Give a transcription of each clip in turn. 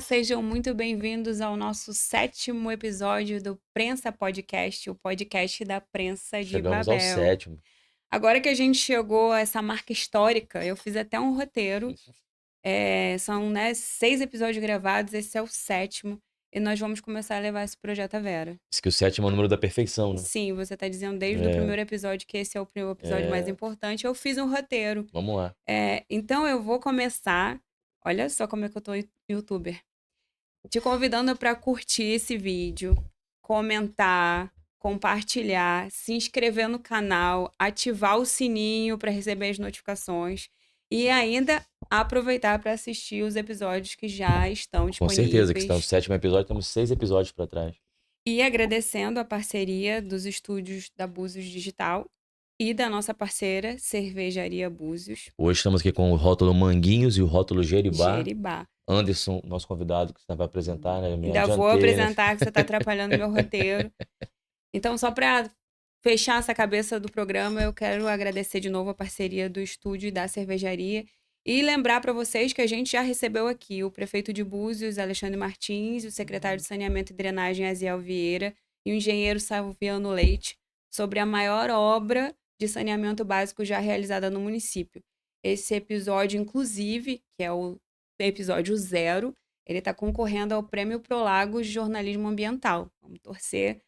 Sejam muito bem-vindos ao nosso 7º episódio do Prensa Podcast, o podcast da Prensa de Chegamos ao Babel. 7º. Agora que a gente chegou a essa marca histórica, eu fiz até um roteiro. São, 6 episódios gravados, esse é o 7º, e nós vamos começar a levar esse projeto à Vera. Diz que o 7º é o número da perfeição, né? Sim, você está dizendo desde o É, primeiro episódio que esse é o episódio mais importante. Eu fiz um roteiro. vamos lá. Então eu vou começar. Olha só como é que eu tô youtuber. Te convidando para curtir esse vídeo, comentar, compartilhar, se inscrever no canal, ativar o sininho para receber as notificações e ainda aproveitar para assistir os episódios que já estão Com certeza que está no disponíveis. 7º episódio, temos 6 episódios para trás. E agradecendo a parceria dos estúdios da Búzios Digital e da nossa parceira Cervejaria Búzios, Hoje estamos aqui com o rótulo Manguinhos e o rótulo Jeribá. Jeribá. Anderson, nosso convidado, que você vai apresentar, né? Minha Ainda vou dianteira. apresentar que você está atrapalhando meu roteiro. Então, só para fechar essa cabeça do programa, eu quero agradecer de novo a parceria do estúdio e da cervejaria e lembrar para vocês que a gente já recebeu aqui o prefeito de Búzios, Alexandre Martins, o secretário de Saneamento e Drenagem, Aziel Vieira, e o engenheiro Salviano Leite, sobre a maior obra de saneamento básico já realizada no município. Esse episódio, inclusive, que é o episódio 0, ele está concorrendo ao Prêmio Prolagos de Jornalismo Ambiental. Vamos torcer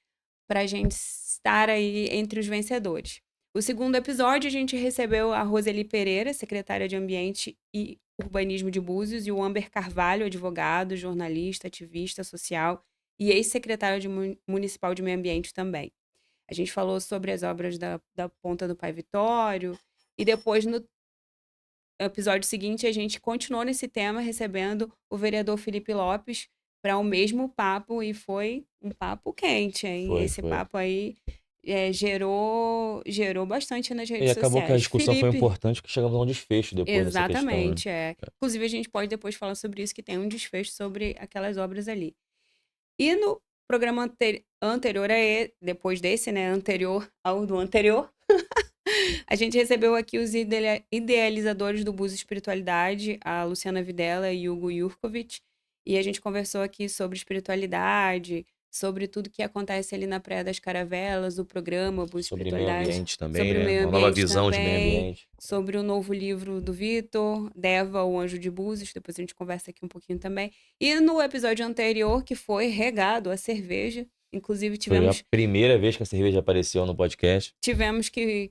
para a gente estar aí entre os vencedores. O segundo episódio, a gente recebeu a Roseli Pereira, secretária de Ambiente e Urbanismo de Búzios, e o Amber Carvalho, advogado, jornalista, ativista social e ex-secretário municipal de Meio Ambiente também. A gente falou sobre as obras da Ponta do Pai Vitório, e depois, no episódio seguinte, a gente continuou nesse tema, recebendo o vereador Felipe Lopes para o mesmo papo, e foi um papo quente, hein? Esse Foi. papo aí gerou bastante nas E redes acabou que a sociais. discussão foi Felipe, importante, que chegamos a um desfecho depois dessa questão, né? exatamente, é. Inclusive, a gente pode depois falar sobre isso, que tem um desfecho sobre aquelas obras ali. E no programa anterior depois desse, né, anterior ao do anterior, a gente recebeu aqui os idealizadores do Búzios Espiritualidade, a Luciana Videla e Hugo Yurkovic, e a gente conversou aqui sobre espiritualidade, sobre tudo que acontece ali na Praia das Caravelas, o programa Búzios Sobre meio Espiritualidade, ambiente também, sobre o né? meio Uma nova ambiente visão de meio também, ambiente. sobre o novo livro do Vitor, Deva, o Anjo de Búzios, depois a gente conversa aqui um pouquinho também. E no episódio anterior, que foi regado a cerveja, inclusive Foi a primeira vez que a cerveja apareceu no podcast. tivemos que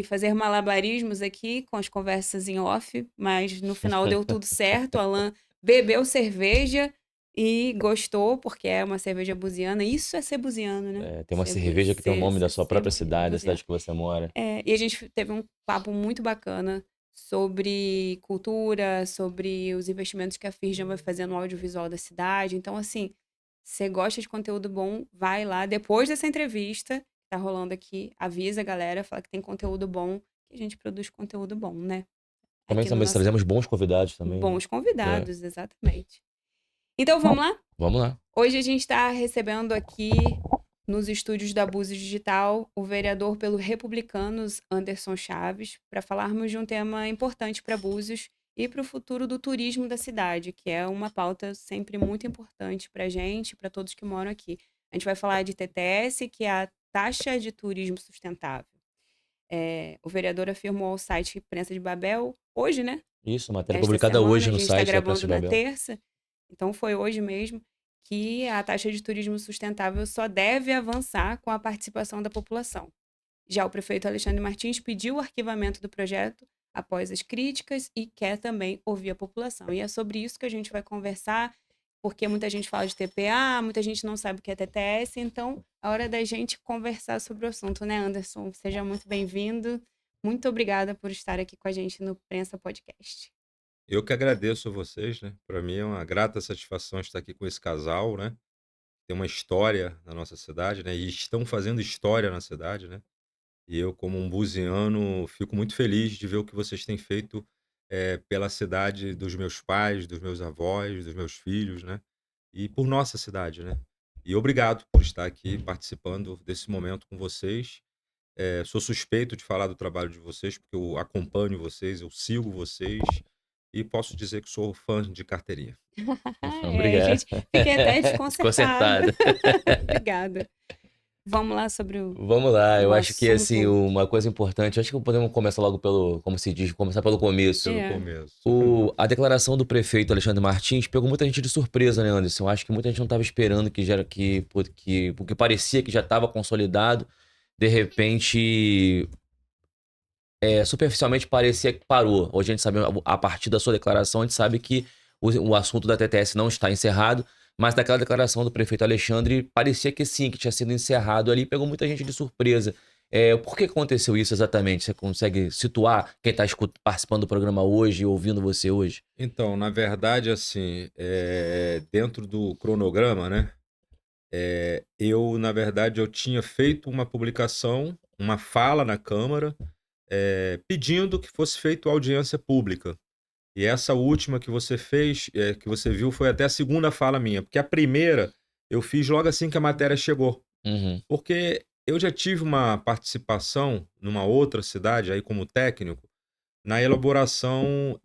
fazer malabarismos aqui com as conversas em off, mas no final deu tudo certo. O Alan bebeu cerveja e gostou, porque é uma cerveja buziana. Isso é ser buziano, né? Tem uma cerveja que tem o nome da sua própria cidade, da buziano. cidade que você mora. E a gente teve um papo muito bacana sobre cultura, sobre os investimentos que a Firjan vai fazer no audiovisual da cidade. Então, assim, você gosta de conteúdo bom, vai lá. Depois dessa entrevista que tá rolando aqui, avisa a galera, fala que tem conteúdo bom, que a gente produz conteúdo bom, né? Também Aqui no nosso... trazemos bons convidados também, né? Bons convidados, exatamente. Então, vamos lá? Vamos lá. Hoje a gente está recebendo aqui, nos estúdios da Búzios Digital, o vereador pelo Republicanos, Anderson Chaves, para falarmos de um tema importante para Búzios e para o futuro do turismo da cidade, que é uma pauta sempre muito importante para a gente, para todos que moram aqui. A gente vai falar de TTS, que é a Taxa de Turismo Sustentável. O vereador afirmou ao site Prensa de Babel, hoje, né? Isso, matéria Esta publicada semana, hoje a no gente está site da Prensa gravando de na Babel. terça, então foi hoje mesmo, que a taxa de turismo sustentável só deve avançar com a participação da população. Já o prefeito Alexandre Martins pediu o arquivamento do projeto após as críticas e quer também ouvir a população. E é sobre isso que a gente vai conversar, porque muita gente fala de TPA, muita gente não sabe o que é TTS, então é hora da gente conversar sobre o assunto, né, Anderson? Seja muito bem-vindo. Muito obrigada por estar aqui com a gente no Prensa Podcast. Eu que agradeço a vocês, né? Para mim é uma grata satisfação estar aqui com esse casal, né? Tem uma história na nossa cidade, né? E estão fazendo história na cidade, né? E eu, como um buziano, fico muito feliz de ver o que vocês têm feito pela cidade dos meus pais, dos meus avós, dos meus filhos, né? E por nossa cidade, né? E obrigado por estar aqui participando desse momento com vocês. Sou suspeito de falar do trabalho de vocês, porque eu acompanho vocês, eu sigo vocês e posso dizer que sou fã de carteirinha. A Obrigado. gente fiquei até desconcertada. Desconcertado. Obrigada. Vamos lá sobre Vamos lá, o eu acho que assim, assunto. uma coisa importante, acho que podemos começar logo pelo, como se diz, começar pelo começo. Pelo É. começo. A declaração do prefeito Alexandre Martins pegou muita gente de surpresa, né, Anderson? Eu acho que muita gente não estava esperando o que parecia que já estava consolidado, de repente, superficialmente parecia que parou. Hoje a gente sabe, a partir da sua declaração, a gente sabe que o assunto da TTS não está encerrado, mas daquela declaração do prefeito Alexandre, parecia que sim, que tinha sido encerrado ali, pegou muita gente de surpresa. Por que aconteceu isso exatamente? Você consegue situar quem está participando do programa hoje e ouvindo você hoje? Então, na verdade, assim, dentro do cronograma, né? Na verdade, eu tinha feito uma publicação, uma fala na Câmara, pedindo que fosse feita audiência pública. E essa última que você fez, que você viu, foi até a segunda fala minha, porque a primeira eu fiz logo assim que a matéria chegou. Uhum. Porque eu já tive uma participação numa outra cidade, aí como técnico, na elaboração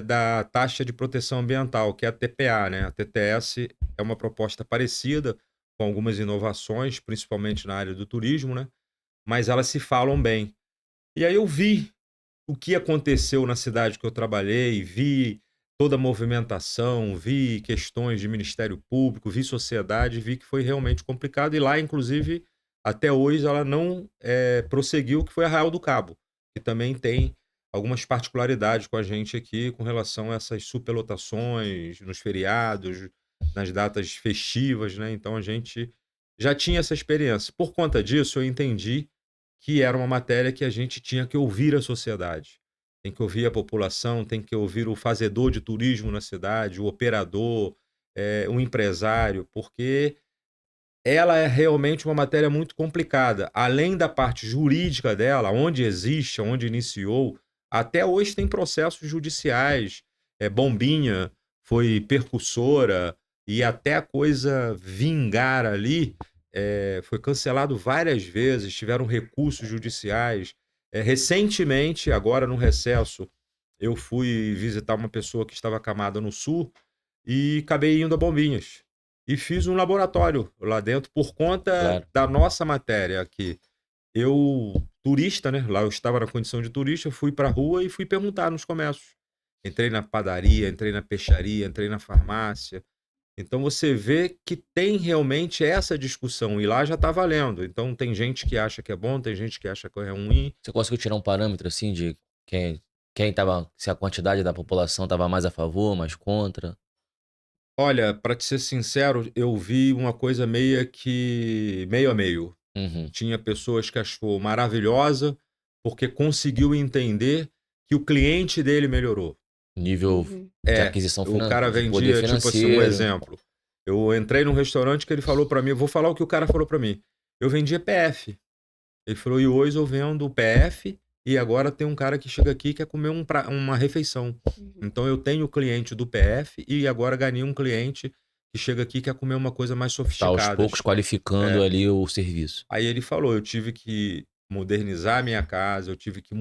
da taxa de proteção ambiental, que é a TPA, né? A TTS é uma proposta parecida, com algumas inovações, principalmente na área do turismo, né? Mas elas se falam bem. E aí eu vi o que aconteceu na cidade que eu trabalhei, vi toda a movimentação, vi questões de Ministério Público, vi sociedade, vi que foi realmente complicado. E lá, inclusive, até hoje, ela não prosseguiu, que foi Arraial do Cabo, que também tem algumas particularidades com a gente aqui com relação a essas superlotações nos feriados, nas datas festivas, né? Então a gente já tinha essa experiência. Por conta disso, eu entendi que era uma matéria que a gente tinha que ouvir a sociedade. Tem que ouvir a população, tem que ouvir o fazedor de turismo na cidade, o operador, o empresário, porque ela é realmente uma matéria muito complicada. Além da parte jurídica dela, onde existe, onde iniciou, até hoje tem processos judiciais. Bombinha foi percussora e até a coisa vingar ali, foi cancelado várias vezes, tiveram recursos judiciais. Recentemente, agora no recesso, eu fui visitar uma pessoa que estava acamada no sul e acabei indo a Bombinhas. E fiz um laboratório lá dentro por conta Claro. da nossa matéria aqui. Eu, turista, né? Lá eu estava na condição de turista, fui para a rua e fui perguntar nos comércios. Entrei na padaria, entrei na peixaria, entrei na farmácia. Então você vê que tem realmente essa discussão e lá já está valendo. Então tem gente que acha que é bom, tem gente que acha que é ruim. Você conseguiu tirar um parâmetro assim de quem tava, se a quantidade da população estava mais a favor, mais contra? Olha, para te ser sincero, eu vi uma coisa meio que meio a meio. Uhum. Tinha pessoas que achou maravilhosa, porque conseguiu entender que o cliente dele melhorou. Nível de aquisição O cara de poder vendia, tipo assim, um financeiro. exemplo. Eu entrei num restaurante que ele falou pra mim, eu vou falar o que o cara falou pra mim. Eu vendia PF. Ele falou, e hoje eu vendo PF e agora tem um cara que chega aqui e quer comer uma refeição. Então eu tenho o cliente do PF e agora ganhei um cliente que chega aqui e quer comer uma coisa mais Tá aos sofisticada. poucos qualificando ali o serviço. Aí ele falou, eu tive que modernizar a minha casa, eu tive que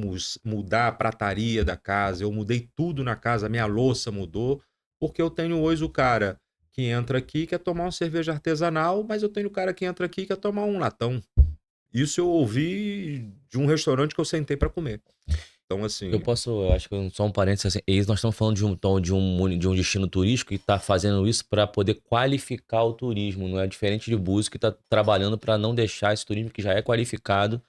mudar a prataria da casa, eu mudei tudo na casa, a minha louça mudou, porque eu tenho hoje o cara que entra aqui e quer tomar uma cerveja artesanal, mas eu tenho o cara que entra aqui e quer tomar um latão. Isso eu ouvi de um restaurante que eu sentei para comer. Então, assim, Eu acho que só um parênteses assim, nós estamos falando de um destino turístico que está fazendo isso para poder qualificar o turismo, não é diferente de Búzios que está trabalhando para não deixar esse turismo que já é qualificado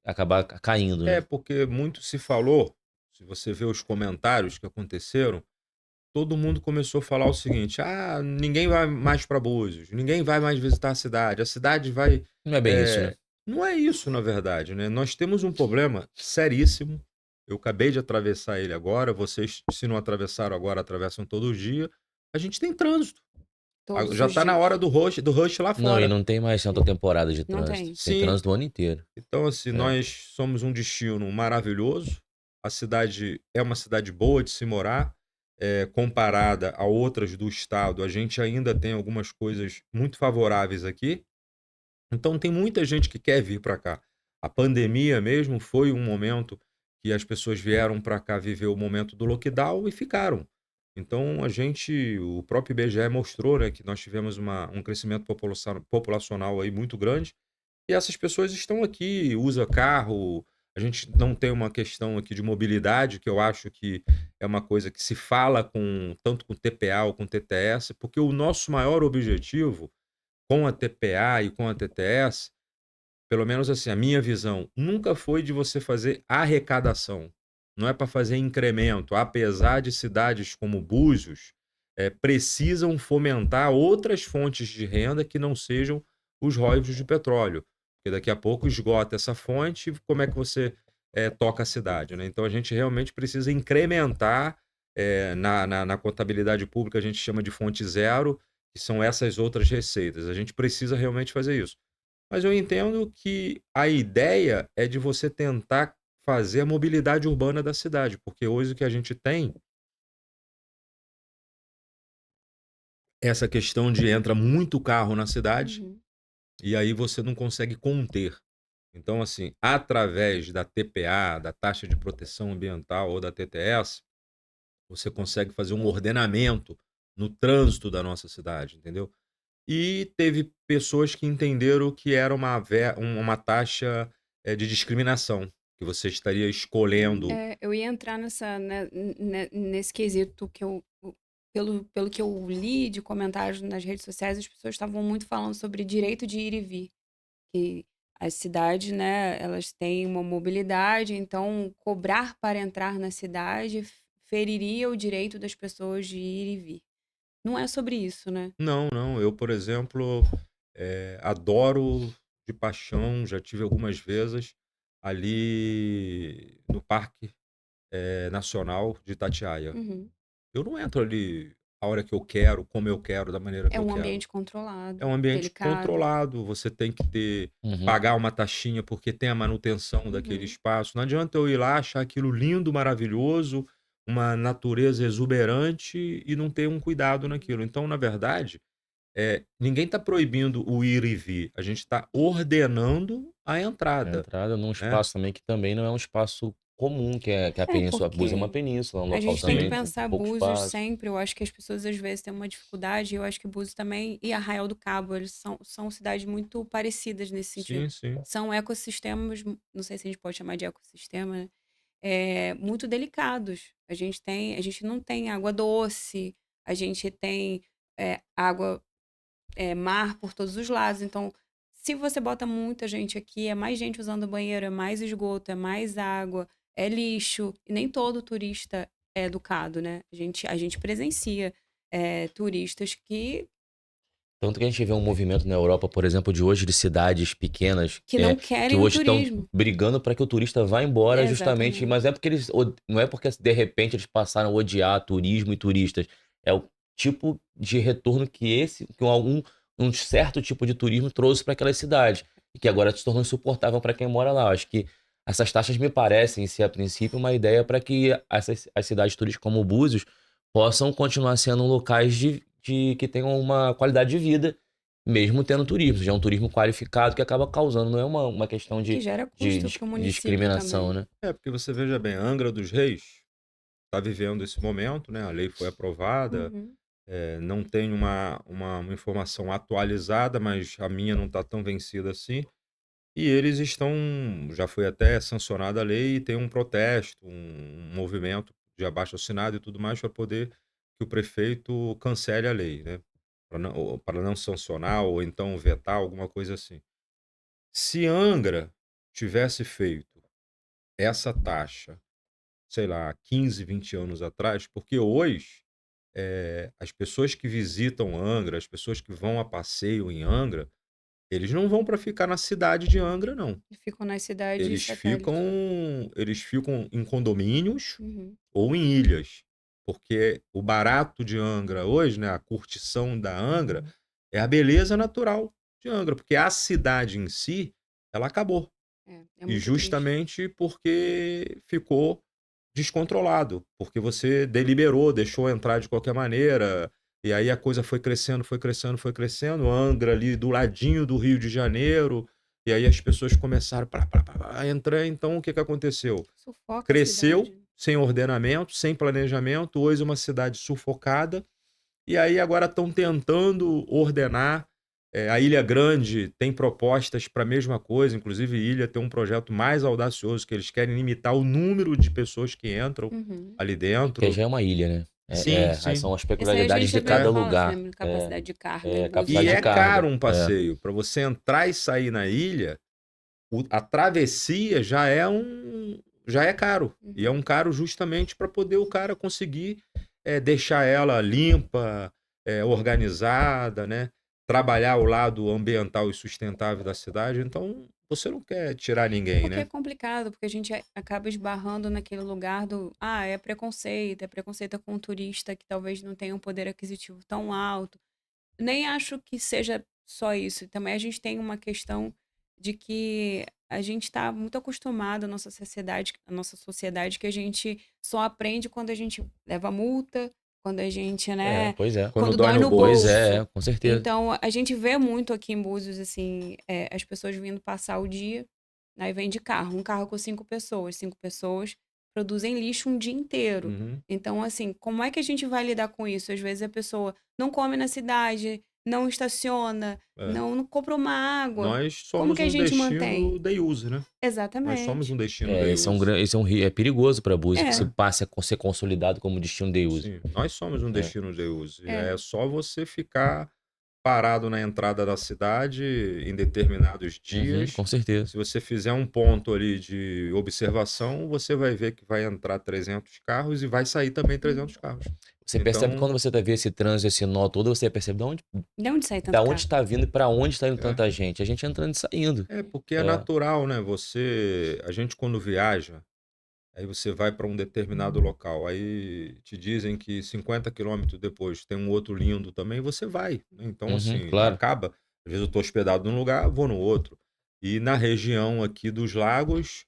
acabar caindo, né? porque muito se falou, se você vê os comentários que aconteceram, todo mundo começou a falar o seguinte: ah, ninguém vai mais para Búzios, ninguém vai mais visitar a cidade vai. Não é bem isso, né? Não é isso, na verdade, né? Nós temos um problema seríssimo. Eu acabei de atravessar ele agora. Vocês, se não atravessaram agora, atravessam todo dia. A gente tem trânsito. Todos Já os está na dias. hora do rush lá Não, e fora. não tem mais tanta temporada de Não trânsito. tem. Tem Sim. trânsito o ano inteiro. Então, assim, nós somos um destino maravilhoso. A cidade é uma cidade boa de se morar. Comparada a outras do estado, a gente ainda tem algumas coisas muito favoráveis aqui. Então tem muita gente que quer vir para cá. A pandemia mesmo foi um momento que as pessoas vieram para cá viver o momento do lockdown e ficaram. Então o próprio IBGE mostrou, né, que nós tivemos um crescimento populacional aí muito grande, e essas pessoas estão aqui, usa carro. A gente não tem uma questão aqui de mobilidade, que eu acho que é uma coisa que se fala tanto com TPA ou com TTS, porque o nosso maior objetivo com a TPA e com a TTS, pelo menos assim, a minha visão, nunca foi de você fazer arrecadação. Não é para fazer incremento, apesar de cidades como Búzios precisam fomentar outras fontes de renda que não sejam os royalties de petróleo. Porque daqui a pouco esgota essa fonte, como é que você toca a cidade, né? Então a gente realmente precisa incrementar na contabilidade pública, a gente chama de fonte zero, que são essas outras receitas. A gente precisa realmente fazer isso. Mas eu entendo que a ideia é de você tentar fazer a mobilidade urbana da cidade, porque hoje o que a gente tem é essa questão de entra muito carro na cidade Uhum. e aí você não consegue conter. Então, assim, através da TPA, da taxa de proteção ambiental ou da TTS, você consegue fazer um ordenamento no trânsito da nossa cidade, entendeu? E teve pessoas que entenderam que era uma taxa de discriminação, que você estaria escolhendo. Eu ia entrar nesse quesito que pelo que eu li de comentários nas redes sociais, as pessoas estavam muito falando sobre direito de ir e vir. Que as cidades, né, elas têm uma mobilidade, então cobrar para entrar na cidade feriria o direito das pessoas de ir e vir. Não é sobre isso, né? Não, não, eu, por exemplo, adoro de paixão, já tive algumas vezes ali no Parque Nacional de Itatiaia. Uhum. Eu não entro ali a hora que eu quero, como eu quero, da maneira que É eu um quero. ambiente controlado, É um ambiente delicado. controlado, você tem que Uhum. pagar uma taxinha, porque tem a manutenção daquele Uhum. espaço. Não adianta eu ir lá, achar aquilo lindo, maravilhoso, uma natureza exuberante e não ter um cuidado naquilo. Então, na verdade, ninguém está proibindo o ir e vir, a gente está ordenando a A entrada, entrada num né. espaço também que também não é um espaço comum, que é a É, Península Búzios é uma porque península, é um a local gente tem que também com pensar pouco Búzios espaço. sempre. Eu acho que as pessoas às vezes têm uma dificuldade. Eu acho que Búzios também e Arraial do Cabo, eles são cidades muito parecidas nesse sentido. Sim, sim. São ecossistemas, não sei se a gente pode chamar de ecossistema, né? Muito delicados. A gente não tem água doce, a gente tem água, mar por todos os lados. Então, se você bota muita gente aqui, é mais gente usando banheiro, é mais esgoto, é mais água, é lixo. E nem todo turista é educado, né? A gente presencia turistas Tanto que a gente vê um movimento na Europa, por exemplo, de hoje de cidades pequenas, que não que querem o hoje estão turismo. brigando para que o turista vá embora justamente, Exatamente. mas é porque não é porque de repente eles passaram a odiar turismo e turistas, é o tipo de retorno que um certo tipo de turismo trouxe para aquelas cidades e que agora se tornou insuportável para quem mora lá. Acho que essas taxas me parecem ser a princípio uma ideia para que as cidades turísticas como Búzios possam continuar sendo locais que tenham uma qualidade de vida, mesmo tendo turismo. Já é um turismo qualificado que acaba causando, não é uma questão Que de, gera de custo para o município discriminação, também. né? Porque você veja bem, Angra dos Reis está vivendo esse momento, né, a lei foi aprovada. Uhum. Não tenho uma informação atualizada, mas a minha não está tão vencida assim. E eles estão. Já foi até sancionada a lei e tem um protesto, um movimento de abaixo-assinado e tudo mais para poder que o prefeito cancele a lei, né? Para não sancionar ou então vetar, alguma coisa assim. Se Angra tivesse feito essa taxa, sei lá, 15, 20 anos atrás, porque hoje as pessoas que visitam Angra, as pessoas que vão a passeio em Angra, eles não vão para ficar na cidade de Angra, não. E ficam nas cidades Eles ficam satélites. eles ficam em condomínios Uhum. ou em ilhas, porque o barato de Angra hoje, né, a curtição da Angra, é a beleza natural de Angra, porque a cidade em si, ela acabou. É E muito triste. justamente porque ficou descontrolado, porque você deliberou, deixou entrar de qualquer maneira, e aí a coisa foi crescendo, foi crescendo, foi crescendo. Angra ali do ladinho do Rio de Janeiro, E aí as pessoas começaram a entrar. Então, o que aconteceu? Sufoca a Cresceu cidade. sem ordenamento, sem planejamento. Hoje é uma cidade sufocada. E aí agora estão tentando ordenar. A Ilha Grande tem propostas para a mesma coisa. Inclusive, a Ilha tem um projeto mais audacioso, que eles querem limitar o número de pessoas que entram Uhum. ali Porque dentro. já é uma ilha, né? Sim, Aí sim. são as Esse aí a peculiaridades gente de veio cada falar, lugar. né? Capacidade de carga em Búzios. Capacidade E de é carga. caro um passeio. Para você entrar e sair na ilha, a travessia já é caro. E é Uhum. um caro justamente para poder o cara conseguir deixar ela limpa, organizada, né? Trabalhar o lado ambiental e sustentável da cidade. Então, você não quer tirar ninguém, Porque é né? complicado, porque a gente acaba esbarrando naquele lugar do, é preconceito com um turista que talvez não tenha um poder aquisitivo tão alto. Nem acho que seja só isso. Também a gente tem uma questão de que a gente está muito acostumado, a nossa sociedade, que a gente só aprende quando a gente leva multa, quando a gente, né, Pois é. Quando quando dói dói no no Pois bolso. bolso. é, com certeza. Então, a gente vê muito aqui em Búzios, assim, as pessoas vindo passar o dia, aí vem de carro, um carro com 5 pessoas. 5 pessoas produzem lixo um dia inteiro. Uhum. Então, assim, como é que a gente vai lidar com isso? Às vezes a pessoa não come na cidade, não estaciona, É. não compra uma água. Nós Como somos que a um gente mantém? destino day use, né? Nós somos um Exatamente. destino day Esse é um, use. é perigoso para Búzios que se É, passe a ser consolidado como destino de uso. Sim, nós somos um É. destino day use. é. É só você ficar parado na entrada da cidade em determinados Uhum, dias. com certeza. Se você fizer um ponto ali de observação, você vai ver que vai entrar 300 carros e vai sair também 300 carros. Você percebe Então, quando você vê esse trânsito, esse nó todo, você percebe De onde sai da tanto onde carro? está vindo e para onde está indo é, tanta gente. A gente entrando e saindo. porque é É. natural, né? A gente quando viaja, aí você vai para um determinado local, aí te dizem que 50 quilômetros depois tem um outro lindo também, você vai, né. Então, Uhum, assim, claro. acaba às vezes eu estou hospedado num lugar, vou no outro. E na região aqui dos lagos,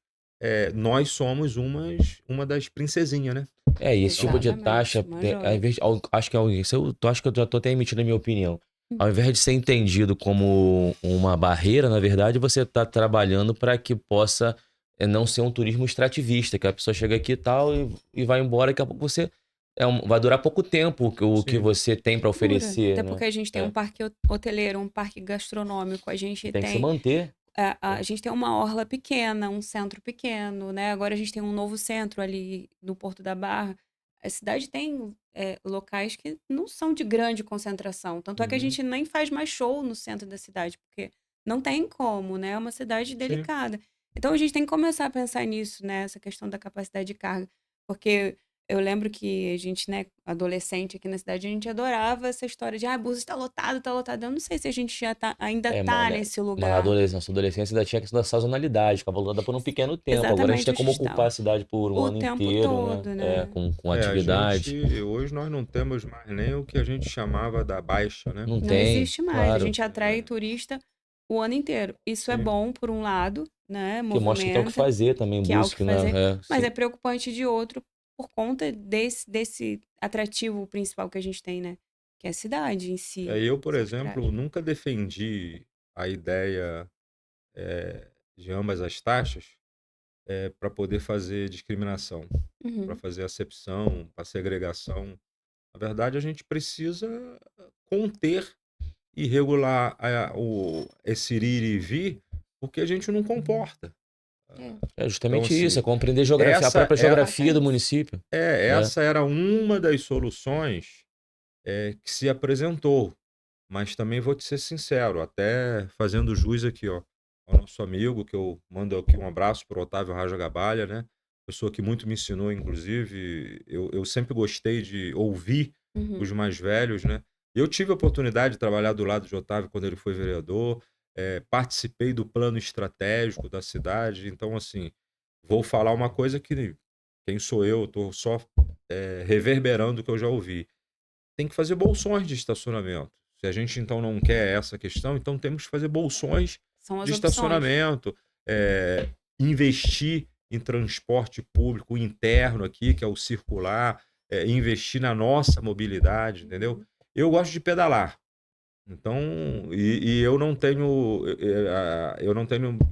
nós somos uma das princesinhas, né. E esse tipo de Exatamente, taxa, uma ao joia. invés, acho que acho que eu já tô até emitindo a minha opinião. Hum. Ao invés de ser entendido como uma barreira, na verdade, você está trabalhando para que possa não ser um turismo extrativista, que a pessoa chega aqui e tal e vai embora, daqui a pouco você vai durar pouco tempo o que Sim, você tem para Dura. oferecer, Até né? porque a gente tem um É. parque hoteleiro, um parque gastronômico, a gente Tem que se tem manter. a gente tem uma orla pequena, um centro pequeno, né? Agora a gente tem um novo centro ali no Porto da Barra. A cidade tem locais que não são de grande concentração. Tanto é que a uhum, gente nem faz mais show no centro da cidade, porque não tem como, né? É uma cidade sim. delicada. Então a gente tem que começar a pensar nisso, né? Essa questão da capacidade de carga. Porque eu lembro que a gente, né, adolescente aqui na cidade, a gente adorava essa história de, Búzios está lotado, tá lotado. Eu não sei se a gente ainda tá Mano, nesse mas na lugar. nossa adolescência ainda tinha a questão da sazonalidade, ficava lotada por um pequeno tempo. Agora a gente Exatamente, tem o como ocupar Cristal. a cidade por um O ano tempo inteiro, né? todo, né? Com A gente atividade. hoje nós não temos mais nem o que a gente chamava da baixa, né. Não Não tem, existe mais. A claro. gente atrai turista o ano inteiro. Isso é Sim. bom, por um lado, né? Que mostra que tem o que Movimenta, fazer também, que há o que busca, né? fazer. Mas Sim. é preocupante de outro por conta desse atrativo principal que a gente tem, né? Que é a cidade em si. Eu, por São as praias. exemplo, nunca defendi a ideia, de ambas as taxas, para poder fazer discriminação, para Uhum. fazer acepção, para segregação. Na verdade, a gente precisa conter e regular esse ir e vir, porque a gente não comporta. É. É Então, justamente isso, é assim, compreender a essa própria é Faça geografia do isso. município. essa era uma das soluções, que se apresentou. Mas também vou te ser sincero, até fazendo jus aqui, ó, ao nosso amigo, que eu mando aqui um abraço para o Otávio Raja Gabalha, né? Pessoa que muito me ensinou, inclusive. Eu sempre gostei de ouvir Uhum. os mais velhos, né? Eu tive a oportunidade de trabalhar do lado de Otávio quando ele foi vereador, participei do plano estratégico da cidade. Então, assim, vou falar uma coisa que quem sou eu? Estou só reverberando o que eu já ouvi. Tem que fazer bolsões de estacionamento. Se a gente então não quer essa questão, então temos que fazer bolsões São as de opções. estacionamento, investir em transporte público interno aqui, que é o circular, investir na nossa mobilidade, entendeu? Uhum. Eu gosto de pedalar. Então, e eu não tenho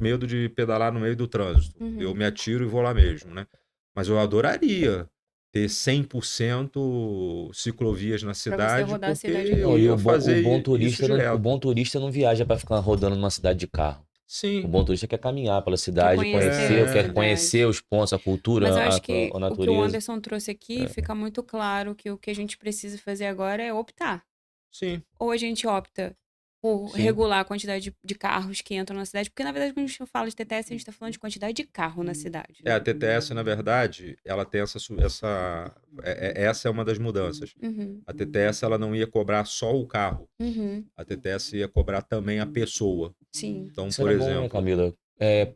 medo de pedalar no meio do trânsito. Eu Uhum. me atiro e vou lá mesmo, né? Mas eu adoraria ter 100% ciclovias na Pra você cidade, rodar a porque cidade eu Não, e inteira. ia fazer isso o direto. bom turista não viaja para ficar rodando numa cidade de carro. O Sim, bom turista quer caminhar pela Quer cidade, conhecer a quer é, conhecer cidade. os pontos, a Mas cultura, eu acho que a o que o natureza. Anderson trouxe aqui fica muito claro que o que a gente precisa fazer agora é optar. sim, Ou a gente opta por Sim, regular a quantidade de carros que entram na cidade, porque na verdade quando a gente fala de TTS, a gente tá falando de quantidade de carro na cidade, a né? TTS, na verdade, ela tem essa é uma das mudanças. Uhum, A TTS, ela não ia cobrar só o carro. uhum, A TTS ia cobrar também a pessoa. sim. Então, isso por era bom, né, exemplo, Camila?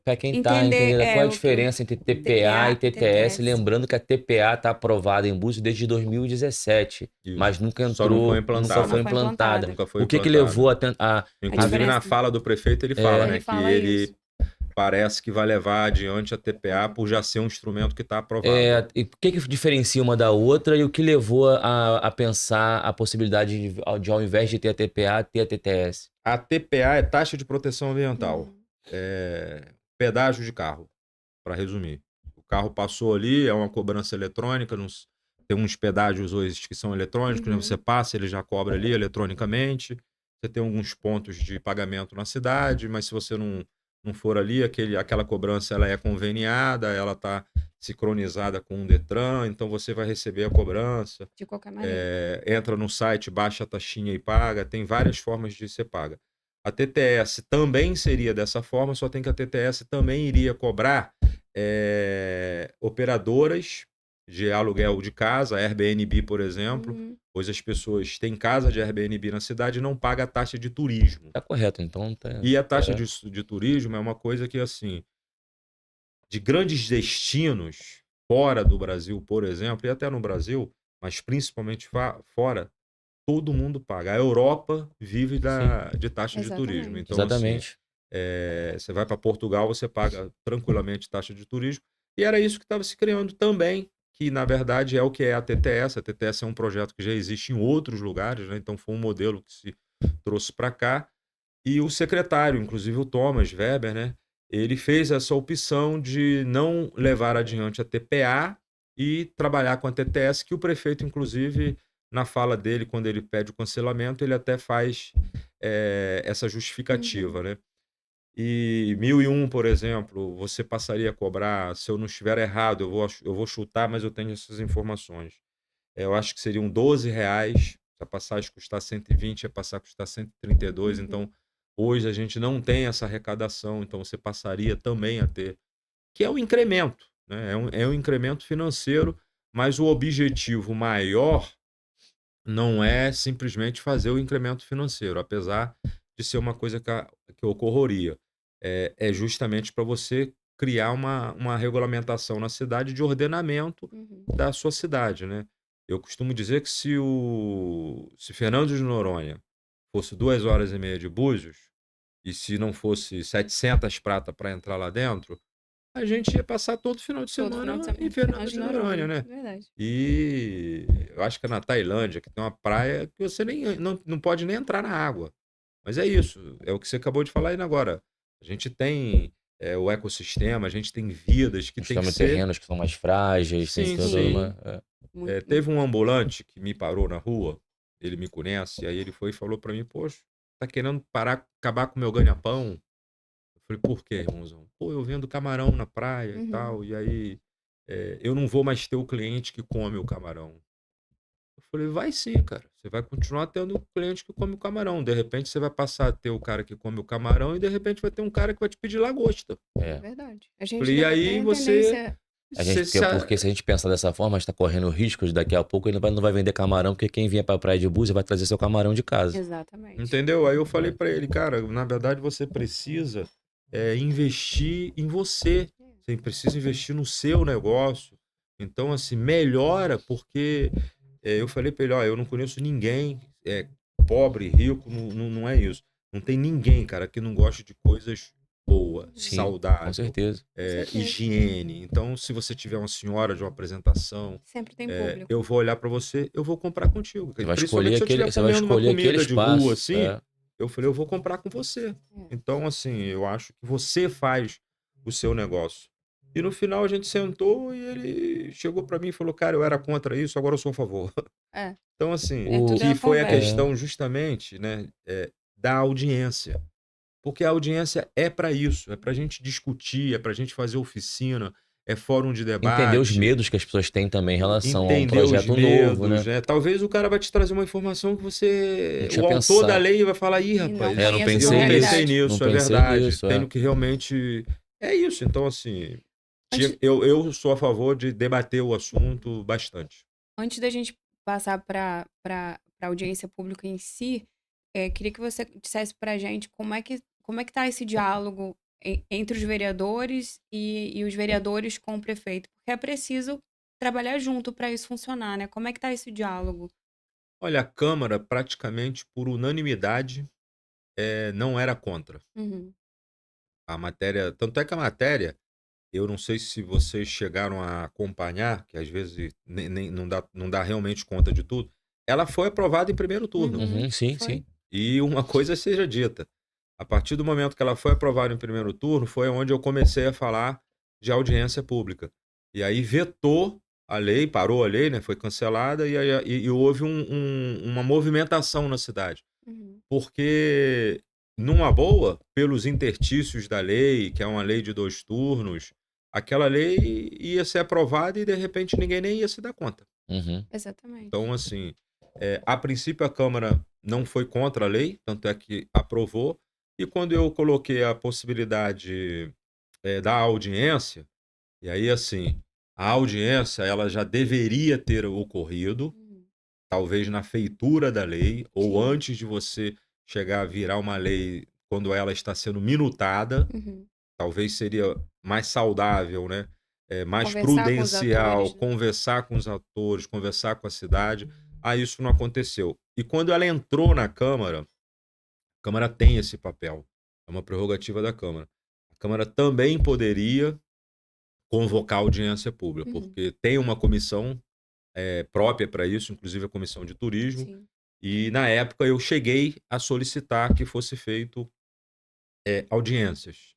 Para quem tá Entender entendendo qual é a o que o diferença entre TPA e TPA e TTS, TTS. lembrando que a TPA está aprovada em Búzios desde 2017, isso. mas nunca Só não foi entrou, nunca Só implantada. não foi foi implantada. implantada. Nunca foi O que implantada. levou A Inclusive, na diferença, fala do prefeito, ele fala, ele né, que fala isso. ele parece que vai levar adiante a TPA por já ser um instrumento que está aprovado. e o que diferencia uma da outra e o que levou a pensar a possibilidade de, ao invés de ter a TPA, ter a TTS? A TPA é taxa de proteção ambiental. Uhum, É pedágio de carro, para resumir. O carro passou ali, é uma cobrança eletrônica, tem uns pedágios hoje que são eletrônicos, né? Você uhum, passa, ele já cobra ali eletronicamente. Você tem alguns pontos de pagamento na cidade, mas se você não for ali, aquela cobrança ela é conveniada, ela está sincronizada com o Detran, então você vai receber a cobrança. de qualquer maneira. Entra no site, baixa a taxinha e paga. Tem várias formas de ser paga. A TTS também seria dessa forma, só tem que a TTS também iria cobrar operadoras de aluguel de casa, Airbnb, por exemplo, Uhum, pois as pessoas têm casa de Airbnb na cidade e não pagam a taxa de turismo. Tá correto, então E a taxa de turismo é uma coisa que, assim, de grandes destinos fora do Brasil, por exemplo, e até no Brasil, mas principalmente fora, todo mundo paga. A Europa vive sim, de taxa de turismo. exatamente. Então, assim, exatamente. você vai para Portugal, você paga tranquilamente taxa de turismo. E era isso que estava se criando também, que na verdade é o que é a TTS. A TTS é um projeto que já existe em outros lugares, né? Então foi um modelo que se trouxe para cá. E o secretário, inclusive o Thomas Weber, né? Ele fez essa opção de não levar adiante a TPA e trabalhar com a TTS, que o prefeito, inclusive, na fala dele, quando ele pede o cancelamento, ele até faz essa Uhum, justificativa, né? E 1001, por exemplo, você passaria a cobrar, se eu não estiver errado, eu vou chutar, mas eu tenho essas informações. Eu acho que seriam R$ 12, se a passagem custar 120, ia passar a custar 132. Então, uhum, hoje a gente não tem essa arrecadação, então você passaria também a ter, que é um incremento, né? É um incremento financeiro, mas o objetivo maior não é simplesmente fazer o incremento financeiro, apesar de ser uma coisa que ocorreria. É justamente para você criar uma regulamentação na cidade de ordenamento uhum. da sua cidade, né? Eu costumo dizer que se Fernando de Noronha fosse 2 horas e meia de Búzios, e se não fosse 700 prata para entrar lá dentro, a gente ia passar todo final de Todo final de semana em semana, final Fernando de de Noronha, Noronha, né? verdade. E eu acho que é na Tailândia, que tem uma praia que você não pode nem entrar na água. Mas é isso, é o que você acabou de falar ainda agora. A gente tem o ecossistema, a gente tem vidas que Nós tem que temos ser. terrenos que são mais frágeis, tem Sim, toda sim. uma. Muito, Teve muito. um ambulante que me parou na rua, ele me conhece, e aí ele foi e falou para mim: Poxa, tá querendo acabar com o meu ganha-pão? Eu falei: Por quê, irmãozão? Pô, eu vendo camarão na praia e Uhum. tal, e aí eu não vou mais ter o cliente que come o camarão. Eu falei, vai sim, cara. Você vai continuar tendo cliente que come o camarão. De repente, você vai passar a ter o cara que come o camarão e de repente vai ter um cara que vai te pedir lagosta. É É. verdade. A gente Falei, e aí tem a você. tendência. Porque se a gente pensar dessa forma, a gente tá correndo risco de daqui a pouco ele não vai vender camarão, porque quem vier pra Praia de Búzios vai trazer seu camarão de casa. Exatamente. Entendeu? Aí eu falei Né? pra ele, cara, na verdade você precisa investir em você. Você precisa investir no seu negócio. Então, assim, melhora, porque eu falei pra ele, ó, eu não conheço ninguém, pobre, rico, não é isso. Não tem ninguém, cara, que não goste de coisas boa, Sim, com saudável, certeza. certeza. higiene. Então, se você tiver uma senhora de uma apresentação, Sempre tem público. eu vou olhar para você, eu vou comprar contigo. Você vai Principalmente escolher se eu estiver você vai comendo uma escolher aquele comida de rua, espaço. assim, eu falei, eu vou comprar com você. É. Então, assim, eu acho que você faz o seu negócio. E no final a gente sentou e ele chegou para mim e falou, cara, eu era contra isso, agora eu sou a favor. É. Então, assim, É tudo que na foi a conversa. questão justamente, né, da audiência. Porque a audiência é para isso, é para a gente discutir, é para a gente fazer oficina, é fórum de Entender os debate, medos que as pessoas têm também em relação a um entender os projeto novo, medos, né? né? Talvez o cara vai te trazer uma informação que Não você, tinha o autor da pensado. lei vai falar, ih, E não rapaz, Não conheço eu a pensei não nisso. pensei realidade. Não nisso, é pensei verdade. nisso, Tenho que realmente. É isso. Então, assim, Antes, eu sou a favor de debater o assunto bastante. antes da gente passar para a audiência pública em si, queria que você dissesse para a gente como é que tá esse diálogo entre os vereadores e os vereadores com o prefeito, porque é preciso trabalhar junto para isso funcionar, né? Como é que tá esse diálogo? Olha, a Câmara, praticamente por unanimidade, não era contra Uhum, a matéria. Tanto é que a matéria, eu não sei se vocês chegaram a acompanhar, que às vezes nem não dá realmente conta de tudo. Ela foi aprovada em primeiro turno. uhum, Uhum, sim, foi. sim. E uma coisa seja dita, a partir do momento que ela foi aprovada em primeiro turno, foi onde eu comecei a falar de audiência pública. E aí vetou a lei, parou a lei, né, foi cancelada, e houve uma movimentação na cidade. Uhum, Porque, numa boa, pelos interstícios da lei, que é uma lei de 2 turnos, aquela lei ia ser aprovada e, de repente, ninguém nem ia se dar conta. Uhum. exatamente. Então, assim, a princípio a Câmara não foi contra a lei, tanto é que aprovou. E quando eu coloquei a possibilidade, da audiência, e aí, assim, a audiência ela já deveria ter ocorrido, Uhum, talvez na feitura da lei, ou sim. antes de você chegar a virar uma lei quando ela está sendo minutada. Uhum. Talvez seria mais saudável, né, mais Conversar com os prudencial, atores, né? conversar com os atores, conversar com a cidade. Isso não aconteceu. E quando ela entrou na Câmara, a Câmara tem esse papel, é uma prerrogativa da Câmara. A Câmara também poderia convocar audiência pública, Uhum, porque tem uma comissão, própria para isso, inclusive a comissão de turismo, sim. e na época eu cheguei a solicitar que fosse feito, audiências.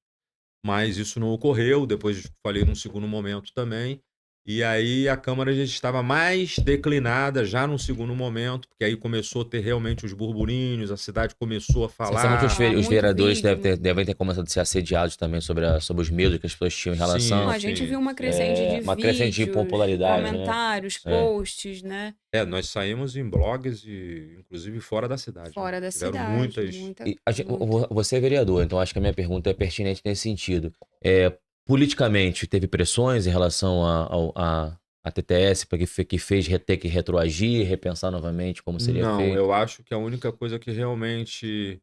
Mas isso não ocorreu, depois falei num segundo momento também, e aí a Câmara já estava mais declinada já num segundo momento, porque aí começou a ter realmente os burburinhos, a cidade começou a Certamente falar. os Muito vereadores vídeo, devem ter começado a ser assediados também sobre os medos que as pessoas tinham em não, Sim, relação. a gente viu sim, uma sim. crescente de Uma crescente de vídeos, popularidade, né? comentários, É. posts, né? Nós saímos em blogs e inclusive fora da cidade, né. Fora da Tiveram cidade, muitas. muita, E muito. você é vereador, então acho que a minha pergunta é pertinente nesse sentido. Politicamente, teve pressões em relação a TTS para que fez ter que retroagir, repensar novamente como seria Não, feito? eu acho que a única coisa que realmente,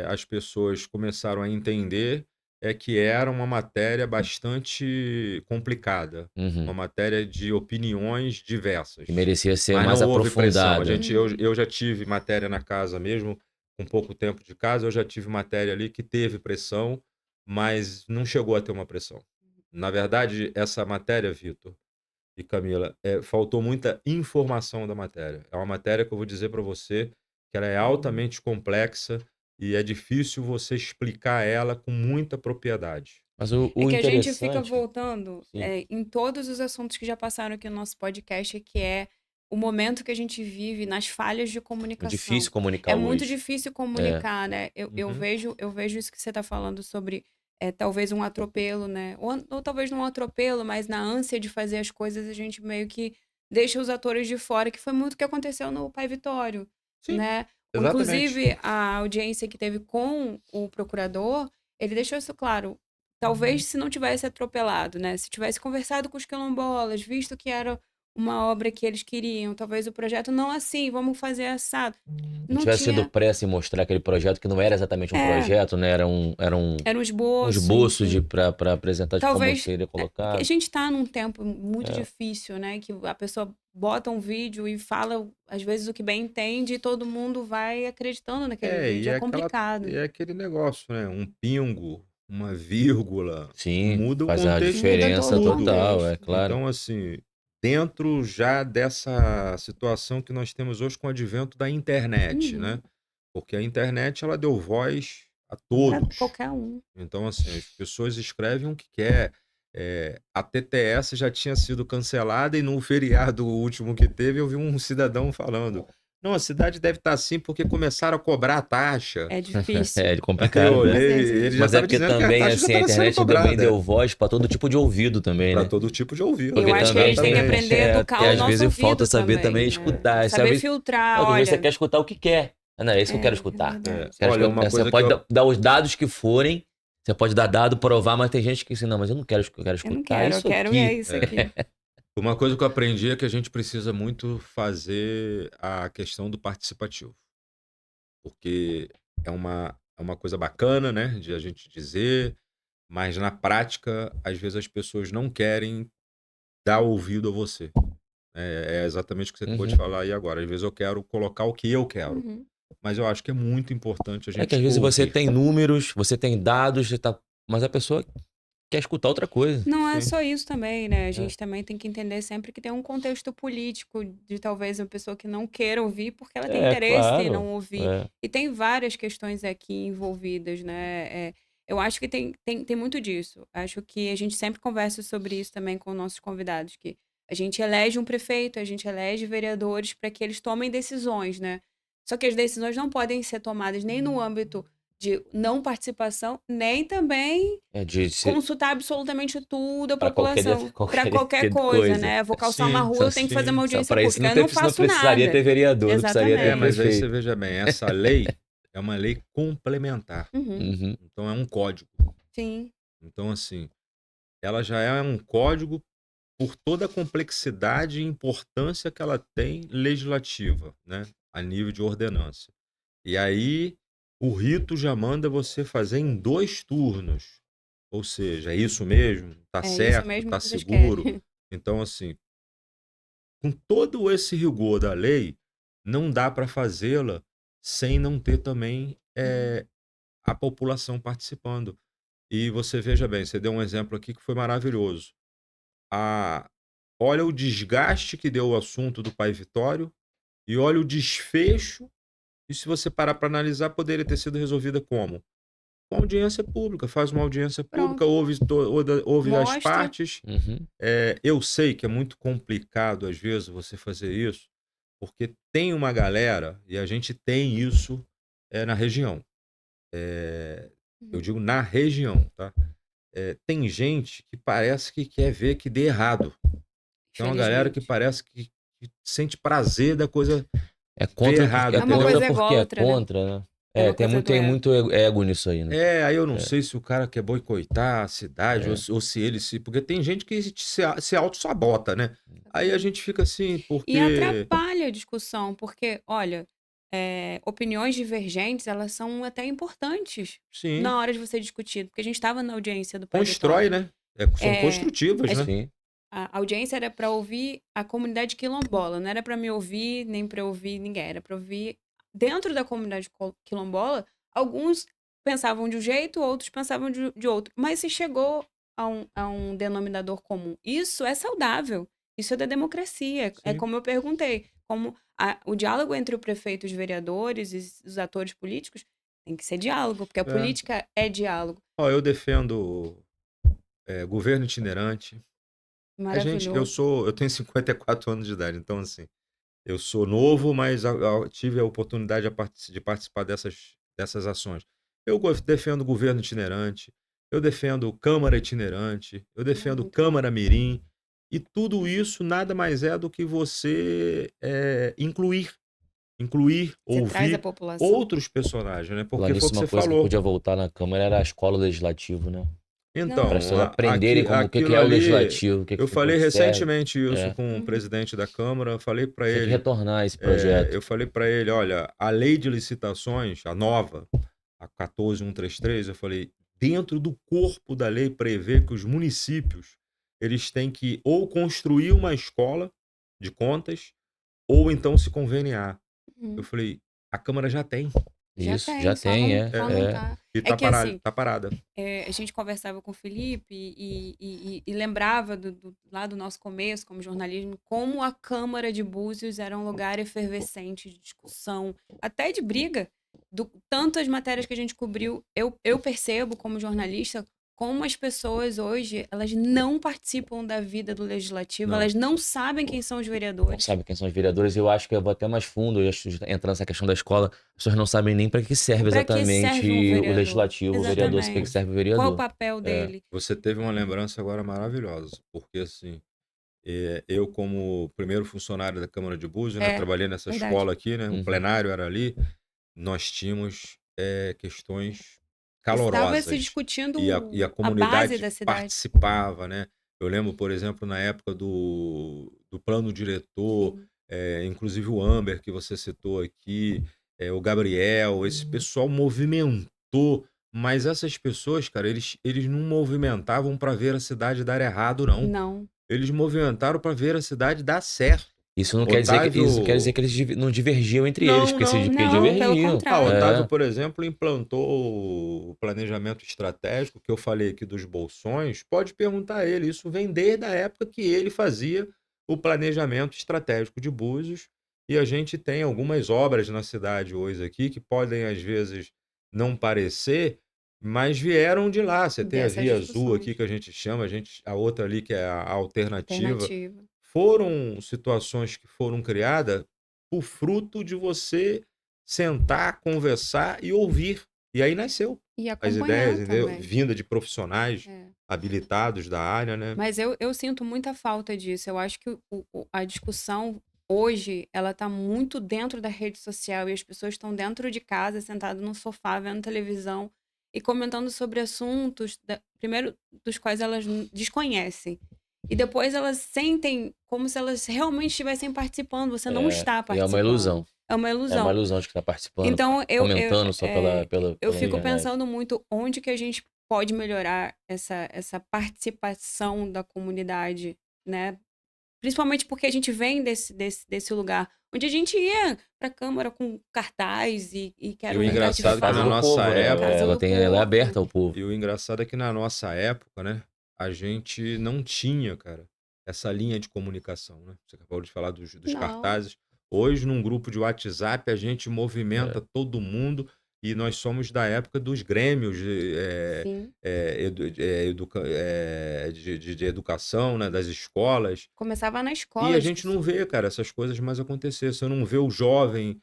as pessoas começaram a entender é que era uma matéria bastante complicada, uma Uhum. matéria de opiniões diversas, Que merecia ser mas não mais houve pressão. aprofundada. Uhum. Eu já tive matéria na casa mesmo, com pouco tempo de casa, eu já tive matéria ali que teve pressão, mas não chegou a ter uma pressão. Na verdade, essa matéria, Vitor e Camila, faltou muita informação da matéria. É uma matéria que eu vou dizer para você que ela é altamente complexa e é difícil você explicar ela com muita propriedade. Mas É o que a gente fica interessante, voltando, sim, em todos os assuntos que já passaram aqui no nosso podcast, que é o momento que a gente vive nas falhas de é comunicação. difícil comunicar É muito hoje. difícil É. comunicar, né? Uhum. Eu vejo isso que você está falando sobre talvez um atropelo, né? Ou talvez não um atropelo, mas na ânsia de fazer as coisas, a gente meio que deixa os atores de fora, que foi muito o que aconteceu no Pai Vitório, Sim, né? exatamente. Inclusive, a audiência que teve com o procurador, ele deixou isso claro. Talvez se não tivesse atropelado, né? Se tivesse conversado com os quilombolas, visto que era uma obra que eles queriam, talvez o projeto não assim, vamos fazer assado. Não Não tivesse tido tinha. pressa em mostrar aquele projeto que não era exatamente um É, projeto, né? era um Um esboço, esboço enfim. para apresentar de como Talvez. seria É que a colocado. gente tá num tempo muito É. difícil, né? Que a pessoa bota um vídeo e fala, às vezes, o que bem entende e todo mundo vai acreditando naquele É, vídeo. e É é aquela complicado. e é aquele negócio, né, um pingo uma vírgula, Sim, muda o faz a contexto diferença todo o todo. total, é contexto. claro. Então, assim, dentro já dessa situação que nós temos hoje com o advento da internet, né? Uhum. Porque a internet, ela deu voz a Pra todos. qualquer um. Então, assim, as pessoas escrevem o que quer. A TTS já tinha sido cancelada e no feriado último que teve, eu vi um cidadão falando: não, a cidade deve estar assim porque começaram a cobrar a taxa. É difícil. É Aí eu complicado, é. Às olhei, vezes. ele já Mas é estava porque dizendo que a também, taxa já assim, a estava sendo internet também cobrada deu voz pra todo tipo de ouvido também, para né? todo tipo de ouvido. Eu Porque acho que a gente tem que Exatamente. aprender a educar porque o às nosso vezes falta ouvido saber também também, né? escutar. Às Saber vezes, filtrar, às vezes você olha. quer escutar o que quer. Ah, não, é isso que eu quero É escutar. verdade. Olha, uma Você coisa que pode eu. dar os dados que forem, você pode dar dado, provar, mas tem gente que diz, não, mas eu não quero, eu quero Eu não escutar quero, eu isso quero é aqui. isso aqui. Uma coisa que eu aprendi é que a gente precisa muito fazer a questão do participativo. Porque é uma coisa bacana, né, de a gente dizer, mas na prática, às vezes as pessoas não querem dar ouvido a você. É exatamente o que você acabou de Uhum. falar aí agora. Às vezes eu quero colocar o que eu quero, Uhum. mas eu acho que é muito importante a É que às gente vezes você ouvir. tem números, você tem dados, mas a pessoa quer escutar outra coisa. Não é Sim. só isso também, né? A É. gente também tem que entender sempre que tem um contexto político de talvez uma pessoa que não queira ouvir porque ela tem É, interesse em claro. não ouvir. É. E tem várias questões aqui envolvidas, né? Eu acho que tem muito disso. Acho que a gente sempre conversa sobre isso também com nossos convidados, que a gente elege um prefeito, a gente elege vereadores para que eles tomem decisões, né? Só que as decisões não podem ser tomadas nem no âmbito de não participação, nem também É de ser consultar absolutamente tudo a para população, para qualquer qualquer coisa, coisa. né? Vou calçar uma Sim, rua, Só, eu tenho que fazer uma sim. só audiência para isso pública. Eu não não faço precisaria nada. ter vereador, não precisaria ter Mas aí você Exatamente. prefeito. veja bem, essa lei é uma lei complementar. Uhum. Uhum. Então é um código. Sim. Então, assim, ela já é um código por toda a complexidade e importância que ela tem legislativa, né? A nível de ordenança. E aí, o rito já manda você fazer em 2 turnos. Ou seja, é isso mesmo? Tá É isso certo? mesmo Tá que vocês seguro? querem. Então, assim, com todo esse rigor da lei, não dá para fazê-la sem não ter também a população participando. E você veja bem, você deu um exemplo aqui que foi maravilhoso. A, olha o desgaste que deu o assunto do Pai Vitório e olha o desfecho. E se você parar para analisar, poderia ter sido resolvida como? Com audiência pública. Faz uma audiência pública, Pronto. ouve as Mostra. partes. Uhum. Eu sei que é muito complicado, às vezes, você fazer isso, porque tem uma galera, e a gente tem isso na região. Eu Uhum. digo na região, tá? Tem gente que parece que quer ver que dê errado. Tem uma galera que Infelizmente. parece que sente prazer da coisa É ver contra errado, porque É uma entendeu? coisa porque é ególatra, né? contra, né? É uma Tem coisa muito, do ego. ego nisso aí, né? Aí eu não É. sei se o cara quer boicotar a cidade É. ou se ele se. Porque tem gente que se auto-sabota, né? Aí a Exatamente. gente fica assim, E porque. atrapalha a discussão, porque, olha, opiniões divergentes, elas são até importantes Sim, na hora de você discutir, porque a gente estava na audiência do Pai constrói, Vitório. né? São É, construtivas, as- né? Sim. a audiência era para ouvir a comunidade quilombola, não era para me ouvir, nem para ouvir ninguém, era para ouvir dentro da comunidade quilombola, alguns pensavam de um jeito, outros pensavam de outro, mas se chegou a um denominador comum. Isso é saudável, isso é da democracia, é Sim. como eu perguntei, como o diálogo entre o prefeito e os vereadores e os atores políticos tem que ser diálogo, porque a É. política é diálogo. Ó, eu defendo governo itinerante. Maravilhoso. Eu tenho 54 anos de idade, então assim, eu sou novo, mas tive a oportunidade de participar dessas ações. Defendo governo itinerante, eu defendo Câmara itinerante, eu defendo Muito bom. Câmara Mirim, e tudo isso nada mais é do que você incluir, Você traz a ouvir população. outros personagens, né? Falar Porque foi o nisso, que uma você coisa que falou. podia voltar na Câmara era a escola legislativa, né? Para as Não, Então, pessoas aprenderem como o que que aquilo é o ali, legislativo, o que eu que falei serve. recentemente isso É, com o uhum, presidente da Câmara, eu falei para tinha que ele, retornar esse projeto. eu falei para ele, olha, a lei de licitações, a nova, a 14133, eu falei, dentro do corpo da lei prevê que os municípios, eles têm que ou construir uma escola de contas, ou então se conveniar. Eu uhum. falei, a Câmara já tem. Já Isso, tem, já só tem, não, é. só não É. tá. E É que assim, tá parada. a gente conversava com o Felipe e lembrava lá do nosso começo como jornalismo, como a Câmara de Búzios era um lugar efervescente de discussão, até de briga. Tantas matérias que a gente cobriu, eu percebo como jornalista como as pessoas hoje, elas não participam da vida do legislativo, Não. elas não sabem quem são os Não vereadores. sabe quem são os vereadores. Eu acho que eu vou até mais fundo, eu acho, entrando nessa questão da escola, as pessoas não sabem nem para que serve Para que exatamente serve um o vereador? legislativo, o vereador, para que Exatamente. serve o Qual é o vereador. papel dele? Você teve uma lembrança agora maravilhosa, porque assim, eu como primeiro funcionário da Câmara de Búzios, né, É, trabalhei nessa verdade. escola aqui, né, o Uhum. plenário era ali, nós tínhamos questões Estava se calorosas discutindo e a a base comunidade da cidade. participava, né? Eu lembro, por exemplo, na época do plano diretor, Sim. inclusive o Amber, que você citou aqui, o Gabriel, esse pessoal movimentou, mas essas pessoas, cara, eles não movimentavam para ver a cidade dar errado, não. Não. Eles movimentaram para ver a cidade dar certo. Isso não quer dizer que, isso quer dizer Otávio. que eles não divergiam entre eles, Não, porque se não, porque Não, pelo divergiam. contrário. Otávio, É. por exemplo, implantou o planejamento estratégico, que eu falei aqui dos bolsões. Pode perguntar a ele, isso vem desde a época que ele fazia o planejamento estratégico de Búzios. E a gente tem algumas obras na cidade hoje aqui que podem, às vezes, não parecer, mas vieram de lá. Você tem a Dessas Via Azul aqui, discussões. que a gente chama, a outra ali, que é a alternativa. Alternativa. Foram situações que foram criadas por fruto de você sentar, conversar e ouvir. E aí nasceu E as ideias, acompanhar entendeu? também. Vinda de profissionais É. habilitados da área, né? Mas eu sinto muita falta disso. Eu acho que a discussão hoje, ela tá muito dentro da rede social e as pessoas estão dentro de casa, sentadas no sofá, vendo televisão e comentando sobre assuntos, primeiro, dos quais elas desconhecem. E depois elas sentem como se elas realmente estivessem participando. Você não está E é uma participando. ilusão. É uma É uma ilusão. ilusão de que está participando, Então, comentando só eu pela fico internet. pensando muito onde que a gente pode melhorar essa participação da comunidade, né? Principalmente porque a gente vem desse lugar onde a gente ia para a Câmara com cartaz e E quero o brincar de engraçado é que Casa na do fala, nossa povo, né? época, casa do Ela é povo. aberta ao povo. e o engraçado é que na nossa época, né, a gente não tinha, cara, essa linha de comunicação, né? Você acabou de falar dos Não, cartazes. Hoje, num grupo de WhatsApp, a gente movimenta todo mundo e nós somos da época dos grêmios sim. de educação, né, das escolas. Começava na E escola a a gente não discussão. vê, cara, essas coisas mais acontecer. Você não vê o jovem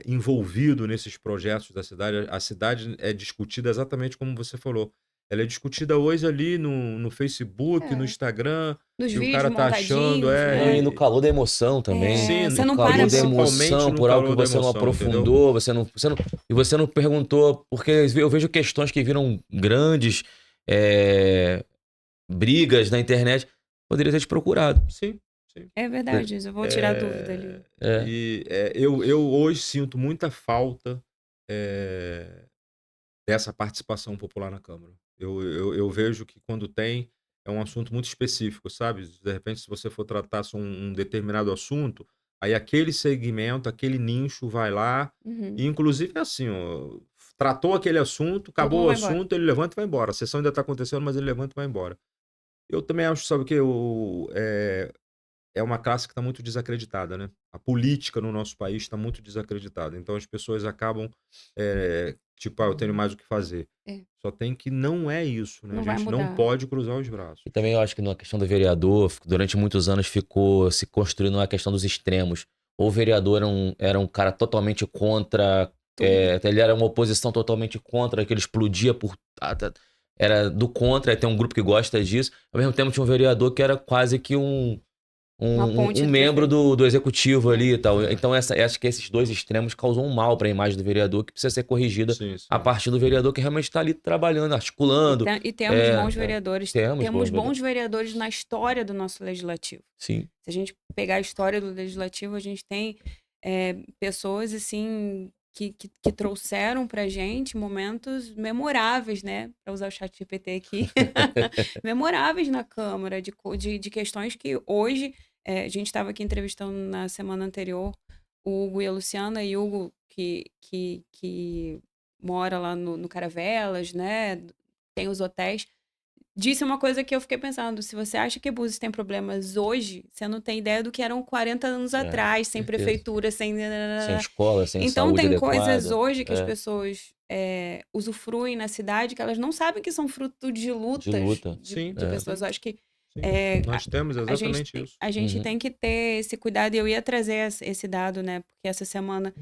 envolvido nesses projetos da cidade. A cidade é discutida exatamente como você falou. Ela é discutida hoje ali no Facebook, no É, Instagram, nos e o vídeos cara tá achando, montadinhos, E né? no calor da emoção também. É, sim, você No não calor para da principalmente emoção, no por algo que calor da você não emoção, entendeu? aprofundou, e você não perguntou, porque eu vejo questões que viram grandes brigas na internet. Poderia ter te procurado. Sim, sim. É verdade, eu vou tirar a dúvida ali. É. Eu hoje sinto muita falta dessa participação popular na Câmara. Eu vejo que quando tem, é um assunto muito específico, sabe? De repente, se você for tratar sobre um determinado assunto, aí aquele segmento, aquele nicho vai lá, Uhum. e inclusive é assim, ó, tratou aquele assunto, Todo acabou mundo o vai embora. assunto, ele levanta e vai embora. A sessão ainda está acontecendo, mas ele levanta e vai embora. Eu também acho, sabe, que é uma classe que está muito desacreditada, né? A política no nosso país está muito desacreditada. Então as pessoas acabam, tipo, eu tenho mais o que fazer. É, Só tem que não é isso, né? A não vai gente não mudar. pode cruzar os braços. E também eu acho que na questão do vereador, durante muitos anos ficou se construindo a questão dos extremos. Ou o vereador era um cara totalmente contra, Tudo. ele era uma oposição totalmente contra, que ele explodia por. Era do contra, aí tem um grupo que gosta disso. Ao mesmo tempo tinha um vereador que era quase que Uma ponte um do membro prefeito. do executivo É. ali e tal. Então, acho que esses dois extremos causam um mal para a imagem do vereador que precisa ser corrigida Sim, a sim. partir do vereador que realmente está ali trabalhando, articulando. E temos bons É, vereadores. temos Temos bons bons vereadores. vereadores na história do nosso legislativo. Sim. Se a gente pegar a história do legislativo, a gente tem pessoas assim que trouxeram pra gente momentos memoráveis, né? Para usar o chat GPT aqui. Memoráveis na Câmara, de questões que hoje. A gente estava aqui entrevistando na semana anterior o Hugo e a Luciana, e Hugo, que mora lá no Caravelas, né? Tem os hotéis. Disse uma coisa que eu fiquei pensando, se você acha que Búzios tem problemas hoje, você não tem ideia do que eram 40 anos atrás, sem certeza. prefeitura, sem... Sem escola, sem Então saúde tem coisas adequada. hoje que as pessoas usufruem na cidade que elas não sabem que são fruto de lutas luta. Sim, de pessoas. Eu acho que sim. é, Nós temos a gente, exatamente isso. a gente Uhum. tem que ter esse cuidado. E eu ia trazer esse dado, né? Porque essa semana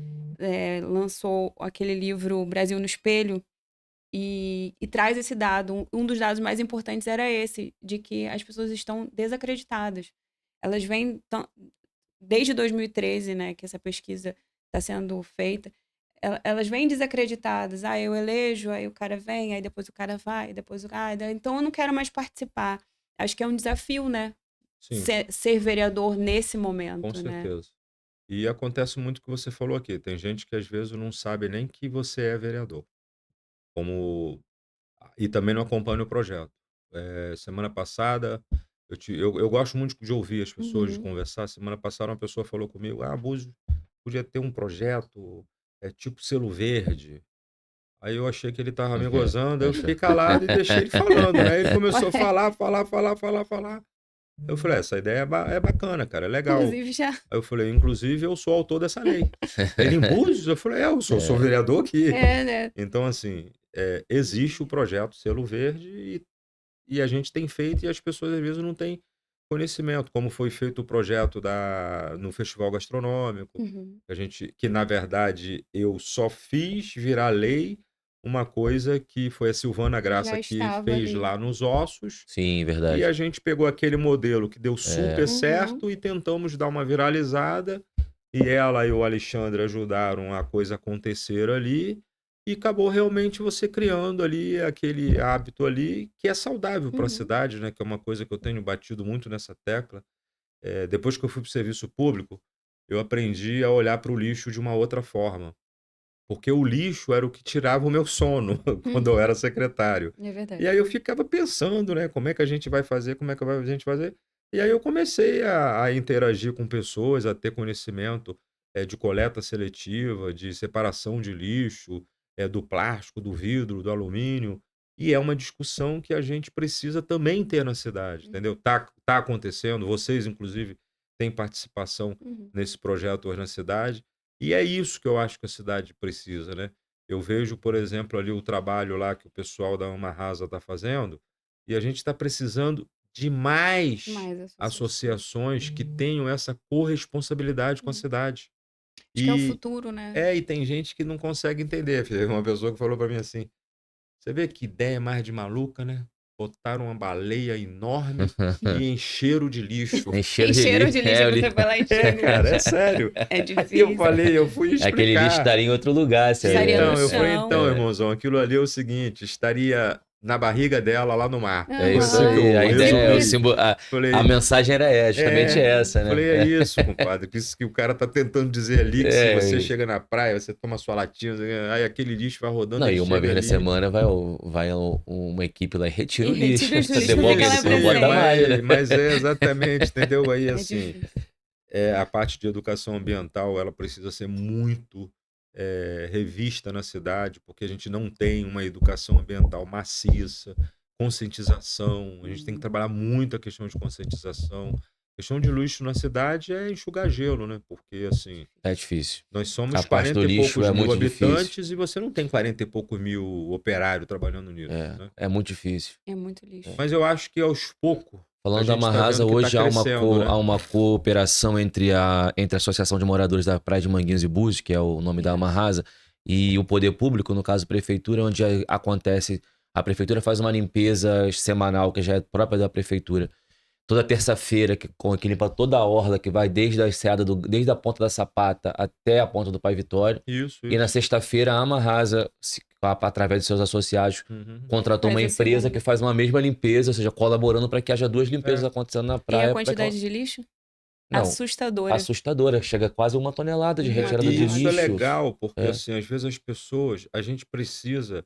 lançou aquele livro Brasil no Espelho e traz esse dado. Um dos dados mais importantes era esse, de que as pessoas estão desacreditadas. Elas vêm desde 2013, né, que essa pesquisa está sendo feita. Elas vêm desacreditadas. Ah, eu elejo, aí o cara vem, aí depois o cara vai, depois o cara... Então eu não quero mais participar. Acho que é um desafio, né? Sim, Ser vereador nesse com momento, né? certeza. E acontece muito o que você falou aqui. Tem gente que às vezes não sabe nem que você é vereador. Como E também não acompanha o projeto. Semana passada, eu gosto muito de ouvir as pessoas, de Uhum. conversar. Semana passada, uma pessoa falou comigo: Ah, Búzios podia ter um projeto, tipo selo verde. Aí eu achei que ele estava me gozando, aí eu fiquei calado e deixei ele falando, né? Ele começou a falar, falar, falar, falar, falar. Eu falei: Essa ideia é bacana, cara, é legal. Inclusive já. Aí eu falei: Inclusive, eu sou autor dessa lei. Ele em Búzios? Eu falei: Eu sou vereador aqui. Né? Então, assim, existe o projeto Selo Verde e a gente tem feito e as pessoas às vezes não têm conhecimento, como foi feito o projeto no Festival Gastronômico, Uhum. que na verdade eu só fiz virar lei uma coisa que foi a Silvana Graça Já que estava fez ali. lá nos Ossos, Sim, e verdade. a gente pegou aquele modelo que deu super Uhum. certo e tentamos dar uma viralizada, e ela e o Alexandre ajudaram a coisa acontecer ali, e acabou realmente você criando ali aquele hábito ali que é saudável para a Uhum. cidade, né? Que é uma coisa que eu tenho batido muito nessa tecla. Depois que eu fui para o serviço público, eu aprendi a olhar para o lixo de uma outra forma. Porque o lixo era o que tirava o meu sono quando eu Uhum. era secretário. É verdade. E aí eu ficava pensando, né? Como é que a gente vai fazer? Como é que a gente vai fazer? E aí eu comecei a interagir com pessoas, a ter conhecimento de coleta seletiva, de separação de lixo, do plástico, do vidro, do alumínio. E é uma discussão que a gente precisa também ter na cidade, entendeu? Tá acontecendo, vocês, inclusive, têm participação Uhum. nesse projeto hoje na cidade. E é isso que eu acho que a cidade precisa, né? Eu vejo, por exemplo, ali o trabalho lá que o pessoal da Ama Rasa está fazendo, e a gente está precisando de mais Mais associações. associações que tenham essa corresponsabilidade com a Uhum. cidade. Acho que é o E futuro, né? e tem gente que não consegue entender. Teve uma pessoa que falou para mim assim: Você vê que ideia mais de maluca, né? Botaram uma baleia enorme e encheram de lixo. Encheram de Encheram lixo. de lixo, você foi lá e encheu de Cara, é lixo. sério. É Aí eu difícil. eu fui Aquele lixo explicar. estaria em outro lugar, se Estaria no Eu falei, chão. irmãozão, aquilo ali é o seguinte, estaria na barriga dela lá no mar. É Foi isso assim que Aham. aí. A eu É tipo ideia, isso. resumi. a Falei, mensagem era justamente essa, né? falei, é isso, compadre. Que isso que o cara tá tentando dizer ali, que se você É, chega na praia, você toma sua latinha, aí aquele lixo vai rodando, não, ele e uma chega vez na ali. semana vai uma equipe lá e retira E o lixo. retira o lixo, Devolve fica ele, lá você não pra bota sempre. mais, né? mas é exatamente, entendeu? Aí, É assim, difícil. a parte de educação ambiental, ela precisa ser muito revista na cidade, porque a gente não tem uma educação ambiental maciça, conscientização, a gente tem que trabalhar muito a questão de conscientização. A questão de lixo na cidade é enxugar gelo, né? Porque, assim, É difícil. nós A somos parte do 40 e lixo poucos é mil muito difícil. habitantes e você não tem 40 e poucos mil operários trabalhando nisso, né? É muito difícil. É muito lixo. Mas eu acho que aos poucos a Falando da gente está Amarrasa, vendo que está hoje crescendo, há né? uma cooperação entre a Associação de Moradores da Praia de Manguinhos e Búzios, que é o nome da Isso. Amarrasa, e o Poder Público, no caso a Prefeitura, onde acontece... A Prefeitura faz uma limpeza semanal, que já é própria da Prefeitura. Toda terça-feira, que limpa toda a orla, que vai desde a enseada desde a ponta da Sapata até a ponta do Pai Vitória. Isso, E na isso. sexta-feira, a Amarrasa, através de seus associados, Uhum. contratou uma Faz a empresa segunda. que faz uma mesma limpeza, ou seja, colaborando para que haja duas limpezas É. acontecendo na E a praia. quantidade de lixo? Não, Assustadora. assustadora. Chega quase 1 tonelada de Uma retirada de E isso é tonelada. lixo. legal, porque É. assim, às vezes a gente precisa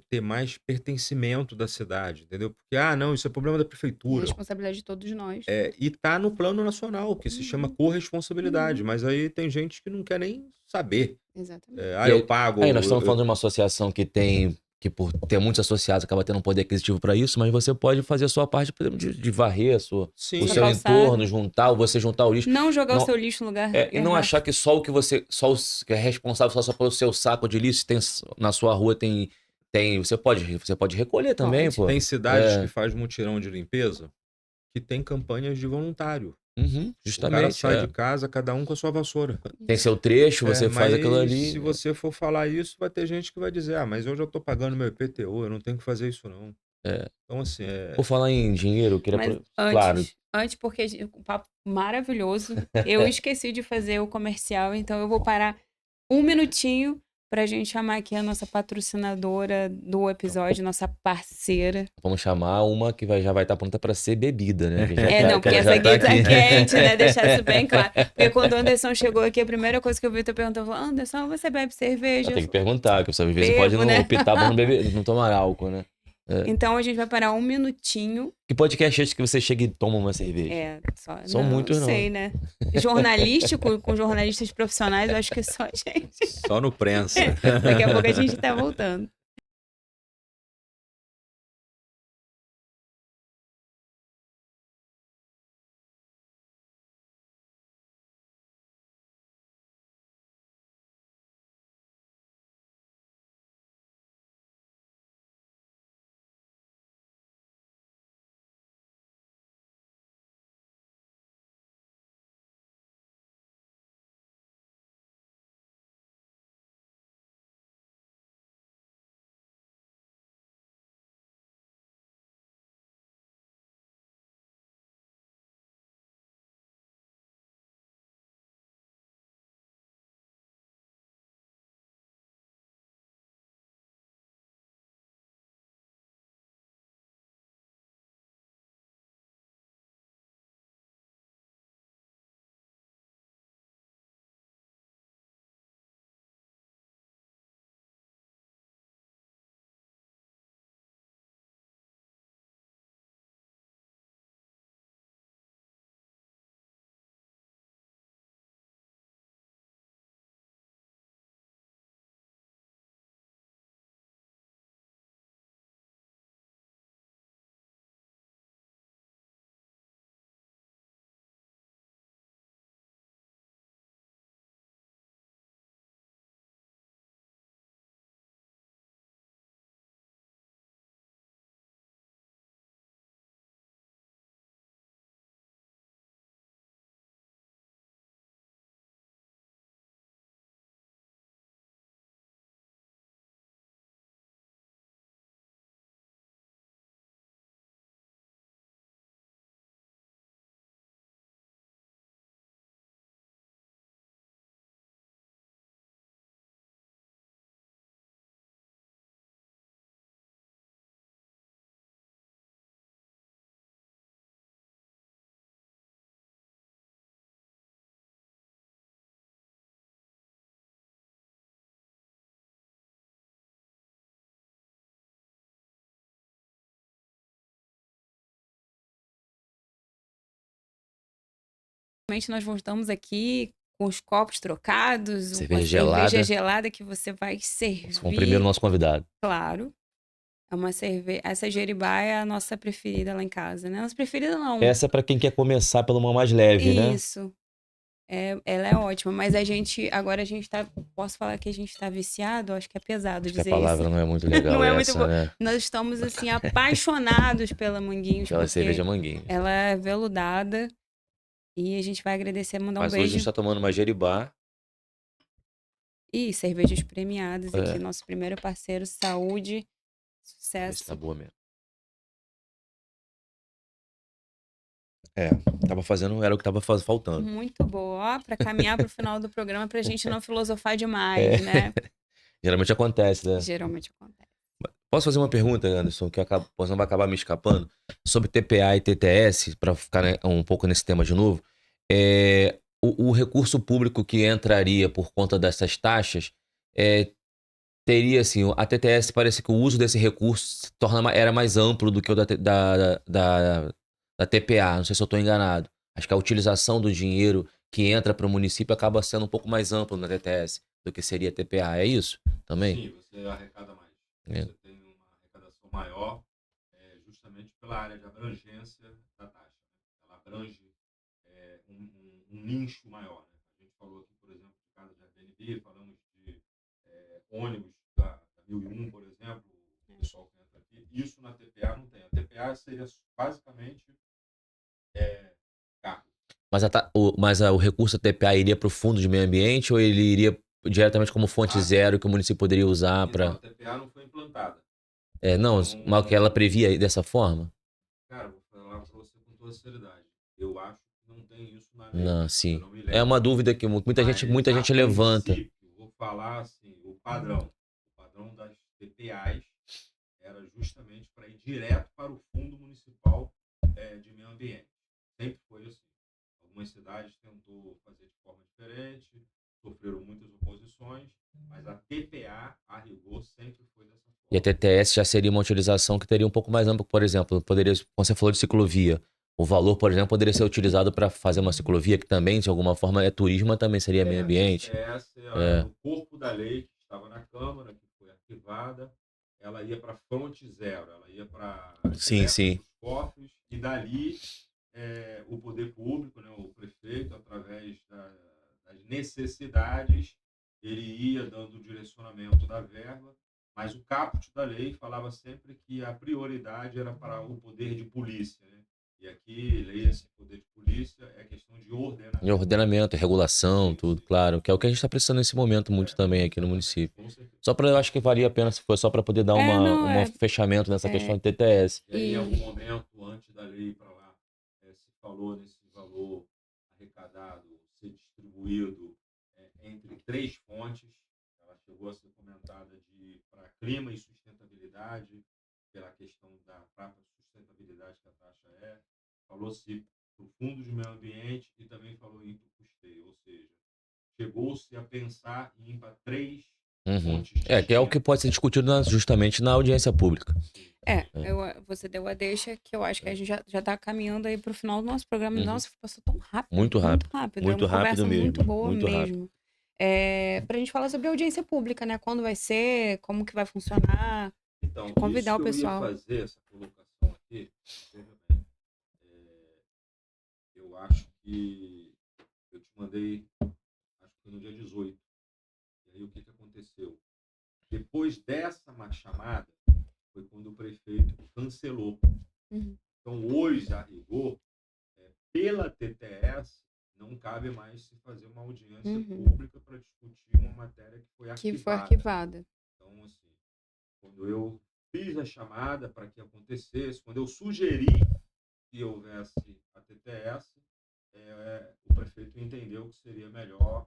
ter mais pertencimento da cidade, entendeu? Porque, não, isso é problema da prefeitura. Responsabilidade de todos nós. E tá no plano nacional, que se chama corresponsabilidade, mas aí tem gente que não quer nem saber. Exatamente. Eu pago. Aí nós estamos falando de uma associação que por ter muitos associados acaba tendo um poder aquisitivo para isso, mas você pode fazer a sua parte, por exemplo, de varrer o Sim, seu calçada. entorno, juntar, ou você juntar o lixo. Não jogar o Não- seu lixo no lugar E não errado. achar que só o que você, que é responsável só pelo seu saco de lixo, tem, na sua rua tem, você pode recolher também, Pode. pô. tem cidades que faz mutirão de limpeza que tem campanhas de voluntário. Uhum, O cara justamente. sai de casa, cada um com a sua vassoura. Tem seu trecho, você faz aquilo Mas ali. se você for falar isso, vai ter gente que vai dizer, mas eu já tô pagando meu IPTU, eu não tenho que fazer isso não. Então, assim, Por falar em dinheiro, eu queria. Mas Claro, antes, porque um papo maravilhoso, eu esqueci de fazer o comercial, então eu vou parar um minutinho pra gente chamar aqui a nossa patrocinadora do episódio, nossa parceira. vamos chamar uma que já vai estar pronta para ser bebida, né? Que já Não, porque ela essa já aqui tá quente, né? Deixar isso bem claro. Porque quando o Anderson chegou aqui, a primeira coisa que eu vi, tu perguntando, Anderson, você bebe cerveja? Tem que perguntar, que você às vezes pode Bebo, não né? optar por não beber, não tomar álcool, né? Então a gente vai parar um minutinho. Que podcast é esse que você chega e toma uma cerveja? São não, muitos, não. sei, né? Jornalístico, com jornalistas profissionais, eu acho que só a gente. só no prensa. Daqui a pouco a gente tá voltando. Nós voltamos aqui com os copos trocados, Cerveja uma cerveja gelada. gelada que você vai servir. Vamos primeiro o nosso convidado. Claro. É uma cerveja. Essa Jeribá é a nossa preferida lá em casa, né? Nossa preferida não. Essa é pra quem quer começar pela uma mais leve, né? Isso. Ela é ótima, mas agora a gente tá, posso falar que a gente tá viciado? Acho que é pesado Acho que a dizer palavra isso. não é muito legal Não é muito essa, boa. né? Nós estamos, assim, apaixonados pela Manguinhos, Aquela porque cerveja manguinha. ela é veludada e a gente vai agradecer, mandar um Mas hoje a beijo. gente tá tomando uma Jeribá. E cervejas premiadas É. aqui, nosso primeiro parceiro, saúde, Essa sucesso. tá boa mesmo. Era o que tava faltando. Muito boa, ó, pra caminhar pro final do programa, pra gente não filosofar demais, né? Geralmente acontece, né? Geralmente acontece. Posso fazer uma pergunta, Anderson, que não vai acabar me escapando, sobre TPA e TTS, para ficar, né, um pouco nesse tema de novo. O recurso público que entraria por conta dessas taxas teria, assim, a TTS parece que o uso desse recurso era mais amplo do que o da TPA. Não sei se eu estou enganado. Acho que a utilização do dinheiro que entra para o município acaba sendo um pouco mais amplo na TTS do que seria a TPA. É isso também? Sim, você arrecada mais. É. Você tem uma arrecadação maior, justamente pela área de abrangência da taxa. Ela abrange um nicho maior. Né? A gente falou aqui, por exemplo, de casa de Airbnb, falamos de ônibus da 1001, por exemplo, o pessoal que entra aqui. Isso na TPA não tem. A TPA seria basicamente carro. O recurso da TPA iria para o Fundo de Meio Ambiente ou ele iria diretamente como fonte zero que o município poderia usar para... Então, a TPA não foi implantada. Não, Então, mas que ela previa dessa forma? cara, vou falar para você com toda seriedade. Eu acho que não tem isso na lei. Não, Eu sim. não me É uma lembro. dúvida que muita Mas, gente levanta. vou falar assim, o padrão das TPAs era justamente para ir direto para o Fundo Municipal de Meio Ambiente. Sempre foi assim. Algumas cidades tentou fazer de forma diferente, sofreram muitas oposições, mas a TPA, a rigor, sempre foi dessa forma. E a TTS já seria uma utilização que teria um pouco mais ampla, por exemplo, poderia, quando você falou de ciclovia, o valor, por exemplo, poderia ser utilizado para fazer uma ciclovia que também, de alguma forma, é turismo, mas também seria meio ambiente. A TTS, no corpo da lei que estava na Câmara, que foi arquivada, ela ia para fonte zero, ela ia para sim. os cofres, e dali o poder público, né, o prefeito, através das necessidades, ele ia dando o direcionamento da verba, mas o caput da lei falava sempre que a prioridade era para o poder de polícia. Né? E aqui, leia-se poder de polícia, é questão de ordenamento. E ordenamento, regulação, tudo, claro. Que é o que a gente está precisando nesse momento muito também aqui no município. Só para, eu acho que valia a pena se for só para poder dar um fechamento nessa questão de TTS. E aí, em algum momento, antes da lei ir para lá, se falou nesse valor arrecadado ser distribuído entre 3 fontes. Ela chegou a ser comentada para clima e sustentabilidade, pela questão da própria sustentabilidade que a taxa é. Falou-se para o Fundo de Meio Ambiente e também falou em custeio, ou seja, chegou-se a pensar em ir para 3 fontes distintas. Que é o que pode ser discutido justamente na audiência pública. Você deu a deixa que eu acho que a gente já tá caminhando aí pro final do nosso programa. Nossa, passou tão rápido. Muito rápido. Muito rápido conversa mesmo. muito boa muito mesmo. Pra gente falar sobre a audiência pública, né? Quando vai ser, como que vai funcionar. Então, convidar isso o pessoal. Eu ia fazer essa colocação aqui, eu acho que eu te mandei, acho que foi no dia 18. E aí o que aconteceu? Depois dessa chamada, foi quando o prefeito cancelou. Então, hoje, a rigor, pela TTS, não cabe mais se fazer uma audiência pública para discutir uma matéria que foi arquivada. Então, assim, quando eu fiz a chamada para que acontecesse, quando eu sugeri que houvesse a TTS, o prefeito entendeu que seria melhor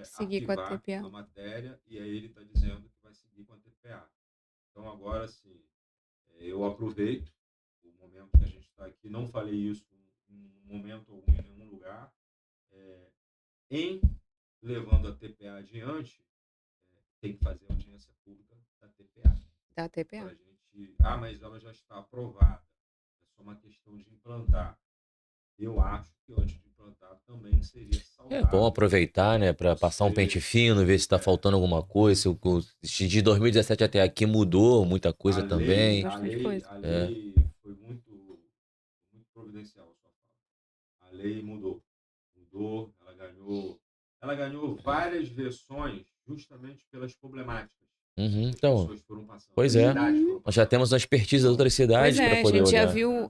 seguir com a TPA. A matéria, e aí ele está dizendo que vai seguir com a TPA. Então, agora, assim, eu aproveito o momento que a gente está aqui, não falei isso em momento algum, em nenhum lugar, em levando a TPA adiante, tem que fazer audiência pública da TPA. Da TPA. Pra gente, mas ela já está aprovada, é só uma questão de implantar. Eu acho que antes de implantar também seria saudável. É bom aproveitar, né, para passar um pente fino, ver se está faltando alguma coisa. De 2017 até aqui mudou muita coisa também. A lei foi muito providencial, a sua fala. A lei mudou, ela ganhou várias versões justamente pelas problemáticas. Então, pois é, nós já temos a expertise das outras cidades para poder a gente olhar. já viu,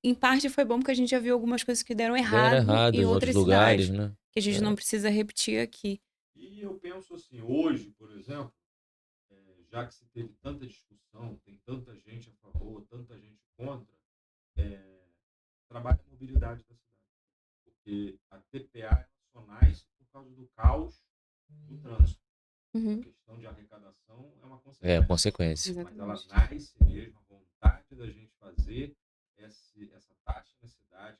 em parte foi bom porque a gente já viu algumas coisas que deram errado em outras lugares, cidades, né? que a gente não precisa repetir aqui. E eu penso assim, hoje, por exemplo, já que se teve tanta discussão, tem tanta gente a favor, tanta gente contra, trabalha a mobilidade da cidade. Porque a TPA só nasce por causa do caos do trânsito. A questão de arrecadação é uma consequência. Consequência. Mas ela nasce mesmo, a vontade da gente fazer essa taxa na cidade,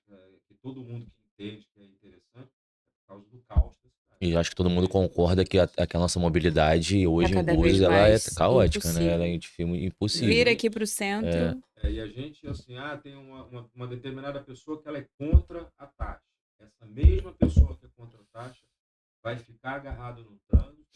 que todo mundo que entende que é interessante, é por causa do caos da cidade. E eu acho que todo mundo concorda que a nossa mobilidade hoje em cada vez Búzios ela é mais caótica, né? Ela é impossível. E impossível. Vir a aqui gente, para o É, centro, e a gente, assim, tem uma determinada pessoa que ela é contra a taxa. Essa mesma pessoa que é contra a taxa vai ficar agarrado no trânsito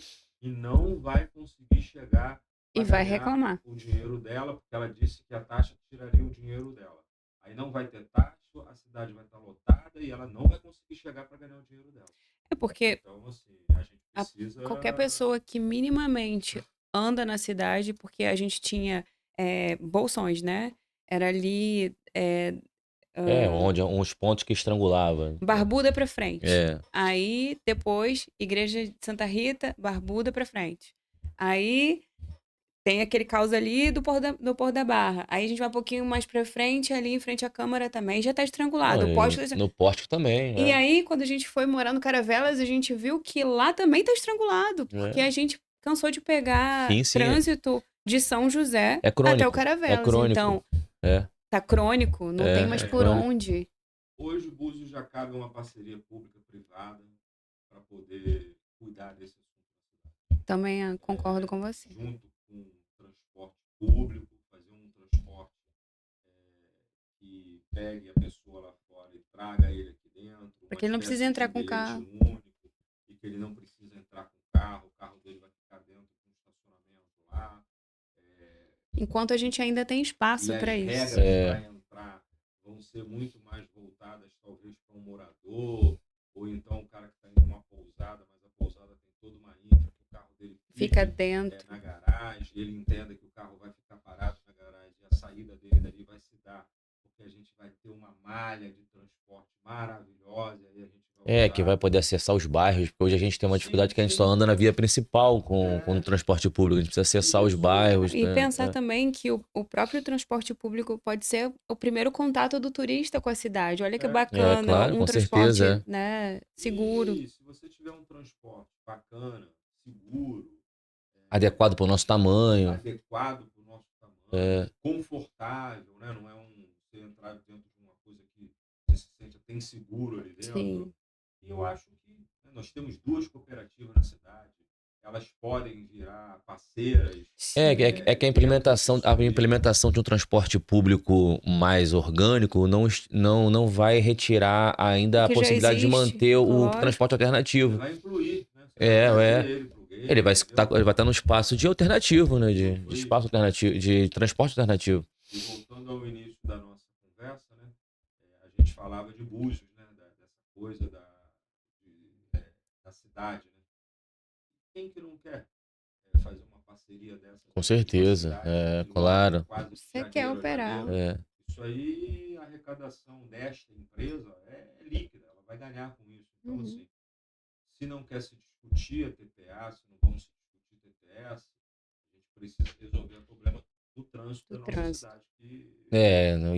e não vai conseguir chegar e para vai ganhar reclamar. o dinheiro dela, porque ela disse que a taxa tiraria o dinheiro dela. Aí não vai ter taxa, a cidade vai estar lotada e ela não vai conseguir chegar para ganhar o dinheiro dela. É porque Então, assim, a gente a- precisa. qualquer pessoa que minimamente anda na cidade, porque a gente tinha bolsões, né? Era ali onde uns pontos que estrangulava. Barbuda para frente. É, Aí depois Igreja de Santa Rita, Barbuda para frente. Aí tem aquele caos ali do Pôr da Barra. Aí a gente vai um pouquinho mais pra frente, ali em frente à Câmara também, já tá não, estrangulado. O e posto no Pórtico também, E aí, quando a gente foi morar no Caravelas, a gente viu que lá também tá estrangulado, porque É. a gente cansou de pegar Sim, sim, trânsito de São José é até o crônico. É Caravelas. crônico. Então, É, tá crônico, não tem mais é por crônico. onde. Hoje, Búzios já cabe uma parceria pública-privada para poder cuidar desse assunto. Também concordo com você. Junto com o transporte público, fazer um transporte que pegue a pessoa lá fora e traga ele aqui dentro, uma Porque ele não precisa espécie de entrar um com bilhete carro. único, e que ele não precisa entrar com o carro dele vai ficar dentro do estacionamento lá. Enquanto a gente ainda tem E espaço as para isso. regras para entrar vão ser muito mais voltadas, talvez, para um morador, ou então o cara que está indo numa pousada, mas a pousada tem toda uma infra, que o carro dele Fica fique dentro. na garagem, ele entenda que o carro vai ficar parado na garagem e a saída dele dali vai se dar, porque a gente vai ter uma malha de transporte maravilhosa, e aí a gente vai Que vai usar. poder acessar os bairros, porque hoje a gente tem uma dificuldade Sim, que a gente só sim. anda na via principal com o transporte público. A gente precisa acessar os Isso. bairros, E né? pensar também que o próprio transporte público pode ser o primeiro contato do turista com a cidade. Olha que bacana, Claro, um com transporte, certeza. né, seguro. E se você tiver um transporte bacana, seguro, Adequado para o nosso tamanho. adequado para o nosso tamanho, É, confortável, né? Não é você entrar dentro de uma coisa que você se sente até inseguro ali dentro. Sim. E eu acho que nós temos duas cooperativas na cidade, elas podem virar parceiras. que a implementação de um transporte público mais orgânico não vai retirar O ainda a que já possibilidade de existe, manter o lógico. transporte Você alternativo. vai incluir, né? Você vai É, trazer é. ele para o Ele gay, vai entendeu? estar, ele vai estar no espaço de alternativo, né? De Foi espaço alternativo, de transporte alternativo. E voltando ao início da nossa conversa, né, a gente falava de Búzios, né, dessa coisa da cidade. Né? Quem que não quer fazer uma parceria dessa Com com a certeza. cidade É, que lota claro. quase de Você quer janeiro a operar. janeiro? É. Isso aí, a arrecadação desta empresa é líquida, ela vai ganhar com isso. Então, Uhum. assim, se não quer se discutir a TPA, se não vamos se discutir TTS, a gente precisa resolver o problema do trânsito da nossa cidade. Isso,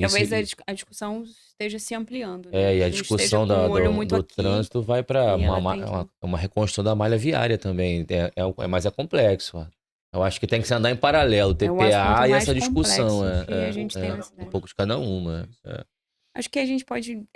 Talvez a discussão esteja se ampliando, né? e a Não esteja discussão com um olho muito do aqui trânsito vai para e ela tem que. uma reconstrução da malha viária também. Mas é complexo. Ó. Eu acho que tem que se andar em paralelo, É o assunto TPA e mais essa discussão. complexo que a gente tem na Um cidade. pouco de cada uma. Acho que a gente pode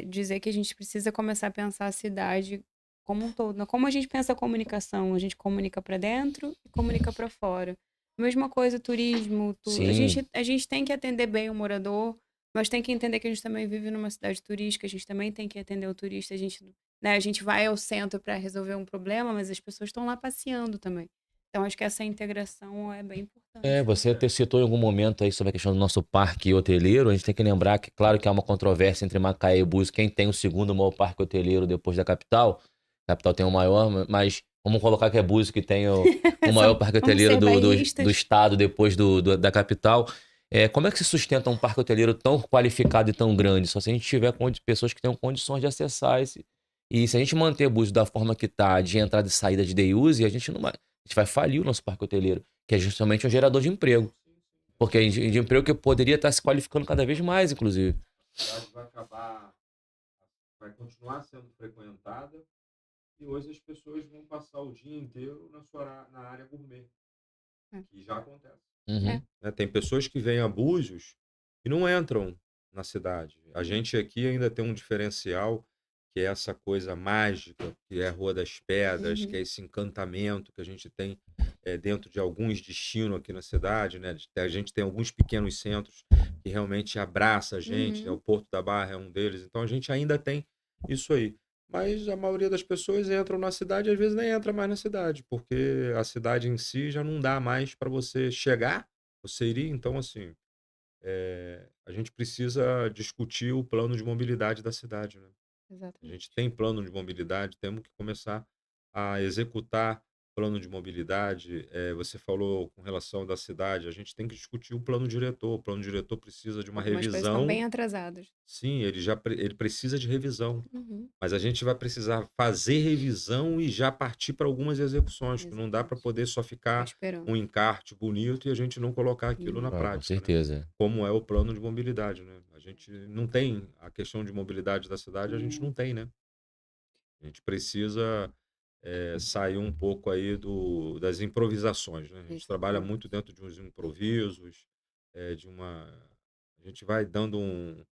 dizer que a gente precisa começar a pensar a cidade como um todo. Como a gente pensa a comunicação, a gente comunica para dentro e comunica para fora. Mesma coisa, turismo, tudo. Sim. A gente tem que atender bem o morador, mas tem que entender que a gente também vive numa cidade turística, a gente também tem que atender o turista. A gente vai ao centro para resolver um problema, mas as pessoas estão lá passeando também. Então, acho que essa integração é bem importante. Você até citou em algum momento aí sobre a questão do nosso parque hoteleiro. A gente tem que lembrar que, claro, que há uma controvérsia entre Macaé e Búzios, quem tem o segundo maior parque hoteleiro depois da capital. A capital tem o maior, mas vamos colocar que é Búzios que tem o maior parque Vamos hoteleiro ser bairristas. do estado depois da capital. Como é que se sustenta um parque hoteleiro tão qualificado e tão grande? Só se a gente tiver pessoas que tenham condições de acessar esse. E se a gente manter Búzios da forma que está, de entrada e saída de day use, a gente não vai, a gente vai falir o nosso parque hoteleiro, que é justamente um gerador de emprego. Porque é de emprego que poderia estar se qualificando cada vez mais, inclusive. A cidade vai continuar sendo frequentada e hoje as pessoas vão passar o dia inteiro na área gourmet, que já acontece. Uhum. Tem pessoas que vêm a Búzios e não entram na cidade. A gente aqui ainda tem um diferencial que é essa coisa mágica, que é a Rua das Pedras, que Uhum. é esse encantamento que a gente tem dentro de alguns destinos aqui na cidade, né? A gente tem alguns pequenos centros que realmente abraça a gente, né? O Uhum. Porto da Barra é um deles, então a gente ainda tem isso aí. Mas a maioria das pessoas entram na cidade e às vezes nem entra mais na cidade, porque a cidade em si já não dá mais para você chegar, você iria, então assim, a gente precisa discutir o plano de mobilidade da cidade, né? A gente Exatamente. tem plano de mobilidade, temos que começar a executar plano de mobilidade. Você falou com relação da cidade, a gente tem que discutir o plano diretor. O plano diretor precisa de uma Algumas coisas estão revisão. bem atrasadas. Sim, ele precisa de revisão, Uhum. mas a gente vai precisar fazer revisão e já partir para algumas execuções, que não dá para Exatamente. poder só Ficar ficar esperando. um encarte bonito e a gente não colocar aquilo na Uhum. Ah, com prática, né? certeza. Como é o plano de mobilidade, né? A gente não tem a questão de mobilidade da cidade, a gente não tem, né? A gente precisa sair um pouco aí das improvisações, né? A gente trabalha Exatamente. muito dentro de uns improvisos, de uma... A gente vai dando uns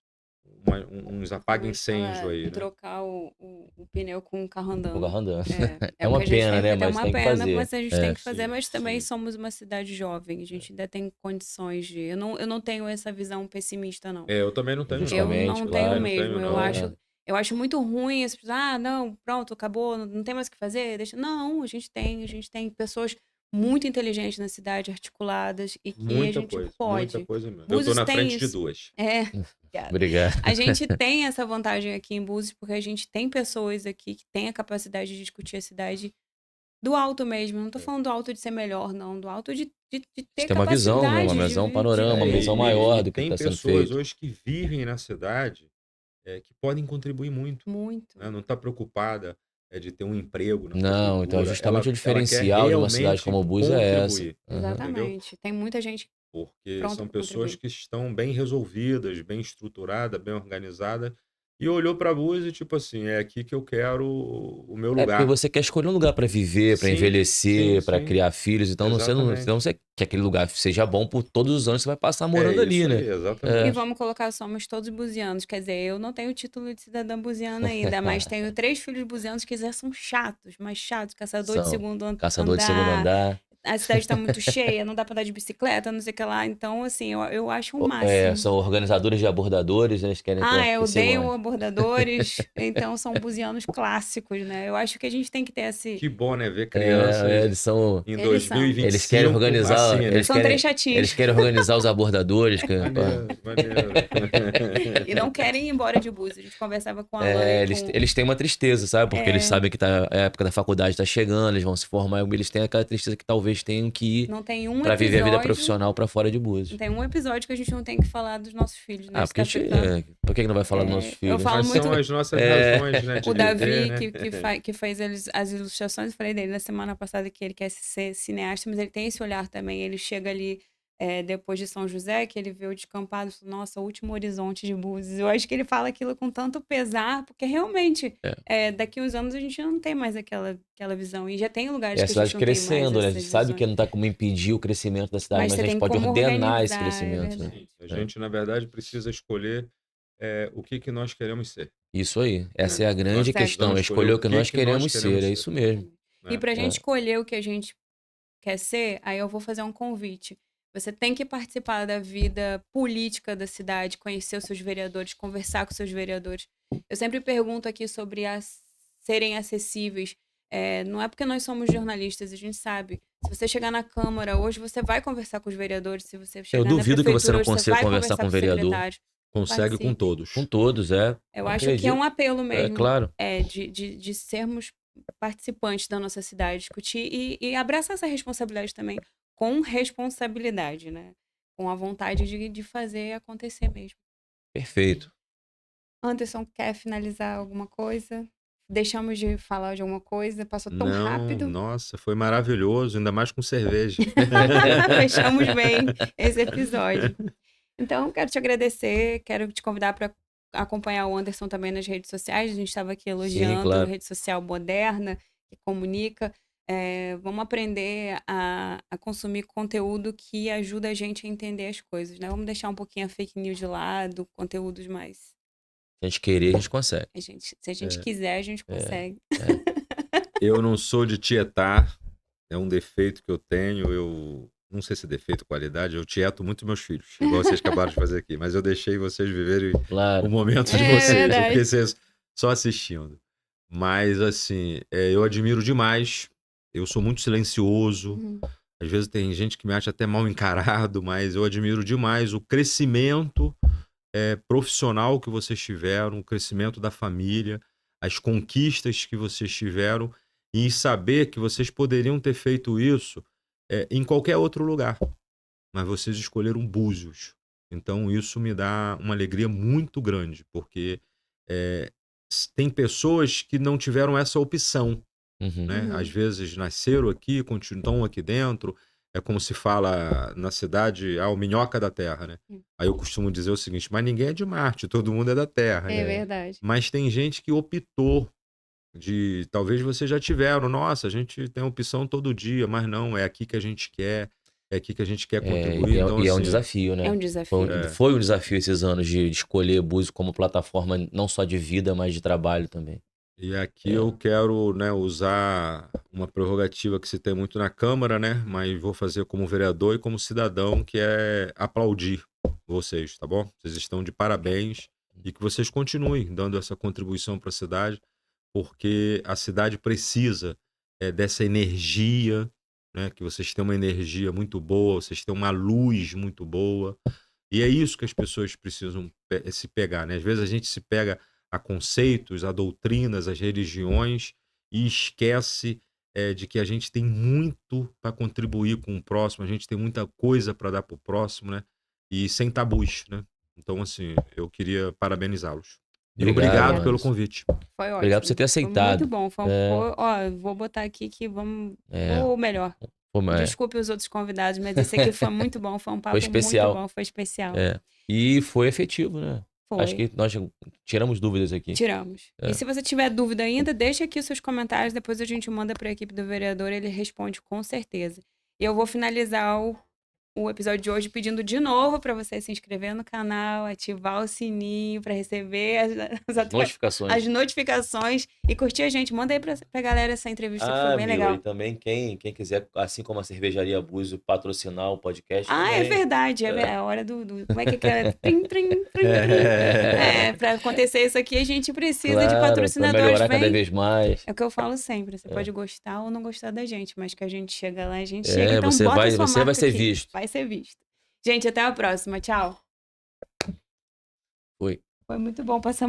Como a gente apaga-incêndio fala aí, em né? trocar o pneu com o carro O andando. carro andando. É É o que uma a gente pena, tem que né? fazer. É Mas uma tem que pena, fazer. mas a gente tem É. que fazer, Sim, mas também sim. somos uma cidade jovem. A gente ainda tem condições de. Eu não tenho essa visão pessimista, não. Eu também não tenho, não. Eu Justamente, não tenho Também claro. não mesmo. tenho, Eu não. acho, É. eu acho muito ruim as pessoas, não, pronto, acabou, não tem mais o que fazer, deixa. Não, a gente tem pessoas muito inteligentes na cidade, articuladas, e que a gente Muita pode. coisa mesmo. Eu tô Búzios na tem frente de isso. duas. É, obrigada. Obrigado. A gente tem essa vantagem aqui em Búzios, porque a gente tem pessoas aqui que têm a capacidade de discutir a cidade do alto mesmo. Não tô falando do alto de ser melhor, não, do alto de Você ter tem uma visão, né? Uma capacidade visão, um de panorama, uma visão E maior do que tem está sendo pessoas feito. hoje que vivem na cidade que podem contribuir muito, muito. né? Não está preocupada de ter um emprego na Não, então prefeitura. justamente o Ela quer diferencial de uma cidade realmente como Búzios é essa. contribuir, Aham. entendeu? Exatamente. Tem muita gente Porque pronta são para pessoas contribuir. que estão bem resolvidas, bem estruturadas, bem organizadas, e olhou para Búzios e tipo assim, é aqui que eu quero o meu É porque lugar. você quer escolher um lugar para viver, para Sim, sim, envelhecer, para sim, criar filhos. Então exatamente. você quer que aquele lugar seja bom por todos os anos que você vai passar É morando ali, isso né? aí, E É. exatamente. vamos colocar, somos todos buzianos. Quer dizer, eu não tenho o título de cidadã buziana ainda, mas tenho 3 filhos buzianos que já são chatos, mas chatos, caçador de São segundo caçador de segundo andar. andar. A cidade está muito cheia, não dá para andar de bicicleta, não sei o que lá. Então, assim, eu acho o máximo. São organizadores de abordadores, eles querem ter percebam, Odeiam abordadores, então são buzianos clássicos, né? Eu acho que a gente tem que ter esse. Que bom, né? Ver crianças eles são em Eles são. eles querem 2025 organizar, assim, né? São 3 chatinhos. eles querem organizar os abordadores, pô. Maneiro, maneiro. E não querem ir embora de Búzios. A gente conversava com a Alan e com. Eles têm uma tristeza, sabe? Porque eles É, sabem que a época da faculdade tá chegando, eles vão se formar, e eles têm aquela tristeza que talvez tenham que ir não tem um pra viver a vida episódio. profissional pra fora de Não Búzios. tem um episódio que a gente não tem que falar dos nossos filhos, né? Ah, Isso tá ficando. por que não vai falar dos nossos Eu filhos? falo Mas muito. são as nossas É, razões, né, de O viver, Davi, né? que fez as ilustrações, eu falei dele na semana passada que ele quer ser cineasta, mas ele tem esse olhar também. Ele chega ali depois de São José, que ele vê o descampado, e fala, nossa, o último horizonte de Búzios. Eu acho que ele fala aquilo com tanto pesar, porque realmente, daqui uns anos a gente não tem mais aquela visão. E já tem lugares é a que a gente cidade não tem mais crescendo, né? A essas gente sabe que visões. não tá como impedir o crescimento da cidade, Mas mas você a gente tem pode como ordenar esse organizar, é crescimento, né? verdade. Sim, a gente, na verdade, precisa escolher o que que nós queremos ser, Isso aí. Essa né? é a Nós grande questão, é precisamos escolher escolher o o que que nós que nós queremos ser, queremos é ser, isso mesmo. E né? pra gente É. escolher o que a gente quer ser, aí eu vou fazer um convite. Você tem que participar da vida política da cidade, conhecer os seus vereadores, conversar com os seus vereadores. Eu sempre pergunto aqui sobre serem acessíveis. Não é porque nós somos jornalistas, a gente sabe. Se você chegar na Câmara hoje, você vai conversar com os vereadores. Se você Eu chegar na duvido que você prefeitura não hoje, você consiga vai conversar conversar com com o os vereador. secretários. Consegue com Participe. Com todos. todos, Eu acho que é um acredito. apelo É mesmo, claro. de sermos participantes da nossa cidade, discutir e abraçar essa responsabilidade também, com responsabilidade, né? Com a vontade de fazer acontecer mesmo. Perfeito. Anderson, quer finalizar alguma coisa? Deixamos de falar de alguma coisa? Passou tão Não, rápido. nossa, foi maravilhoso, ainda mais com cerveja. Fechamos bem esse episódio. Então, quero te agradecer, quero te convidar para acompanhar o Anderson também nas redes sociais. A gente estava aqui Sim, elogiando a claro. rede social moderna, que comunica. Vamos aprender a consumir conteúdo que ajuda a gente a entender as coisas, né? Vamos deixar um pouquinho a fake news de lado, conteúdos mais Se a gente querer, a gente consegue. Se a gente quiser, a gente consegue. Eu não sou de tietar, é um defeito que eu tenho. Eu não sei se é defeito ou qualidade, eu tieto muito meus filhos, igual vocês acabaram de fazer aqui, mas eu deixei vocês viverem Claro. o momento de É vocês, eu verdade. fiquei só assistindo. Mas, assim, eu admiro demais, eu sou muito silencioso, Uhum. às vezes tem gente que me acha até mal encarado, mas eu admiro demais o crescimento profissional que vocês tiveram, o crescimento da família, as conquistas que vocês tiveram, e saber que vocês poderiam ter feito isso em qualquer outro lugar, mas vocês escolheram Búzios. Então isso me dá uma alegria muito grande, porque tem pessoas que não tiveram essa opção, Uhum. né? Uhum. Às vezes nasceram aqui, continuam aqui dentro. É como se fala na cidade, o minhoca da terra, né? Aí eu costumo dizer o seguinte, mas ninguém é de Marte, todo mundo é da Terra. É verdade. Mas tem gente que optou talvez vocês já tiveram, nossa, a gente tem opção todo dia, mas não, é aqui que a gente quer, é aqui que a gente quer contribuir. Então, E é um assim, desafio, né? É um desafio. Foi um desafio esses anos de escolher Búzios como plataforma não só de vida, mas de trabalho também. E aqui eu quero, né, usar uma prerrogativa que se tem muito na Câmara, né? Mas vou fazer como vereador e como cidadão, que é aplaudir vocês, tá bom? Vocês estão de parabéns e que vocês continuem dando essa contribuição para a cidade, porque a cidade precisa dessa energia, né? Que vocês têm uma energia muito boa, vocês têm uma luz muito boa. E é isso que as pessoas precisam se pegar, né? Às vezes a gente se pega a conceitos, a doutrinas, as religiões e esquece de que a gente tem muito para contribuir com o próximo, a gente tem muita coisa para dar para o próximo, né? E sem tabus, né? Então, assim, eu queria parabenizá-los. E obrigado pelo Anderson. convite. Foi ótimo. Obrigado por você ter aceitado. Foi muito bom. Ó, vou botar aqui que vamos... Ou melhor, Pô, mas desculpe os outros convidados, mas esse aqui foi muito bom. Foi um papo especial. muito bom, foi especial. E foi efetivo, né? Foi. Acho que nós tiramos dúvidas aqui. Tiramos. E se você tiver dúvida ainda, deixa aqui os seus comentários, depois a gente manda para a equipe do vereador, ele responde com certeza. E eu vou finalizar o episódio de hoje pedindo de novo para você se inscrever no canal, ativar o sininho para receber as notificações e curtir a gente. Manda aí pra galera essa entrevista que foi bem legal. E também quem quiser, assim como a Cervejaria Búzios, patrocinar o podcast Ah, também. é verdade. É a hora do... Como é que é? Trim, trim, trim, trim. Pra acontecer isso aqui, a gente precisa de patrocinadores. Pra melhorar cada vez mais. É o que eu falo sempre. Você pode gostar ou não gostar da gente, mas que a gente chega lá, a gente chega. Então você bota sua vai marca ser aqui. visto. Vai ser visto. Gente, até a próxima. Tchau. Foi Foi muito bom passar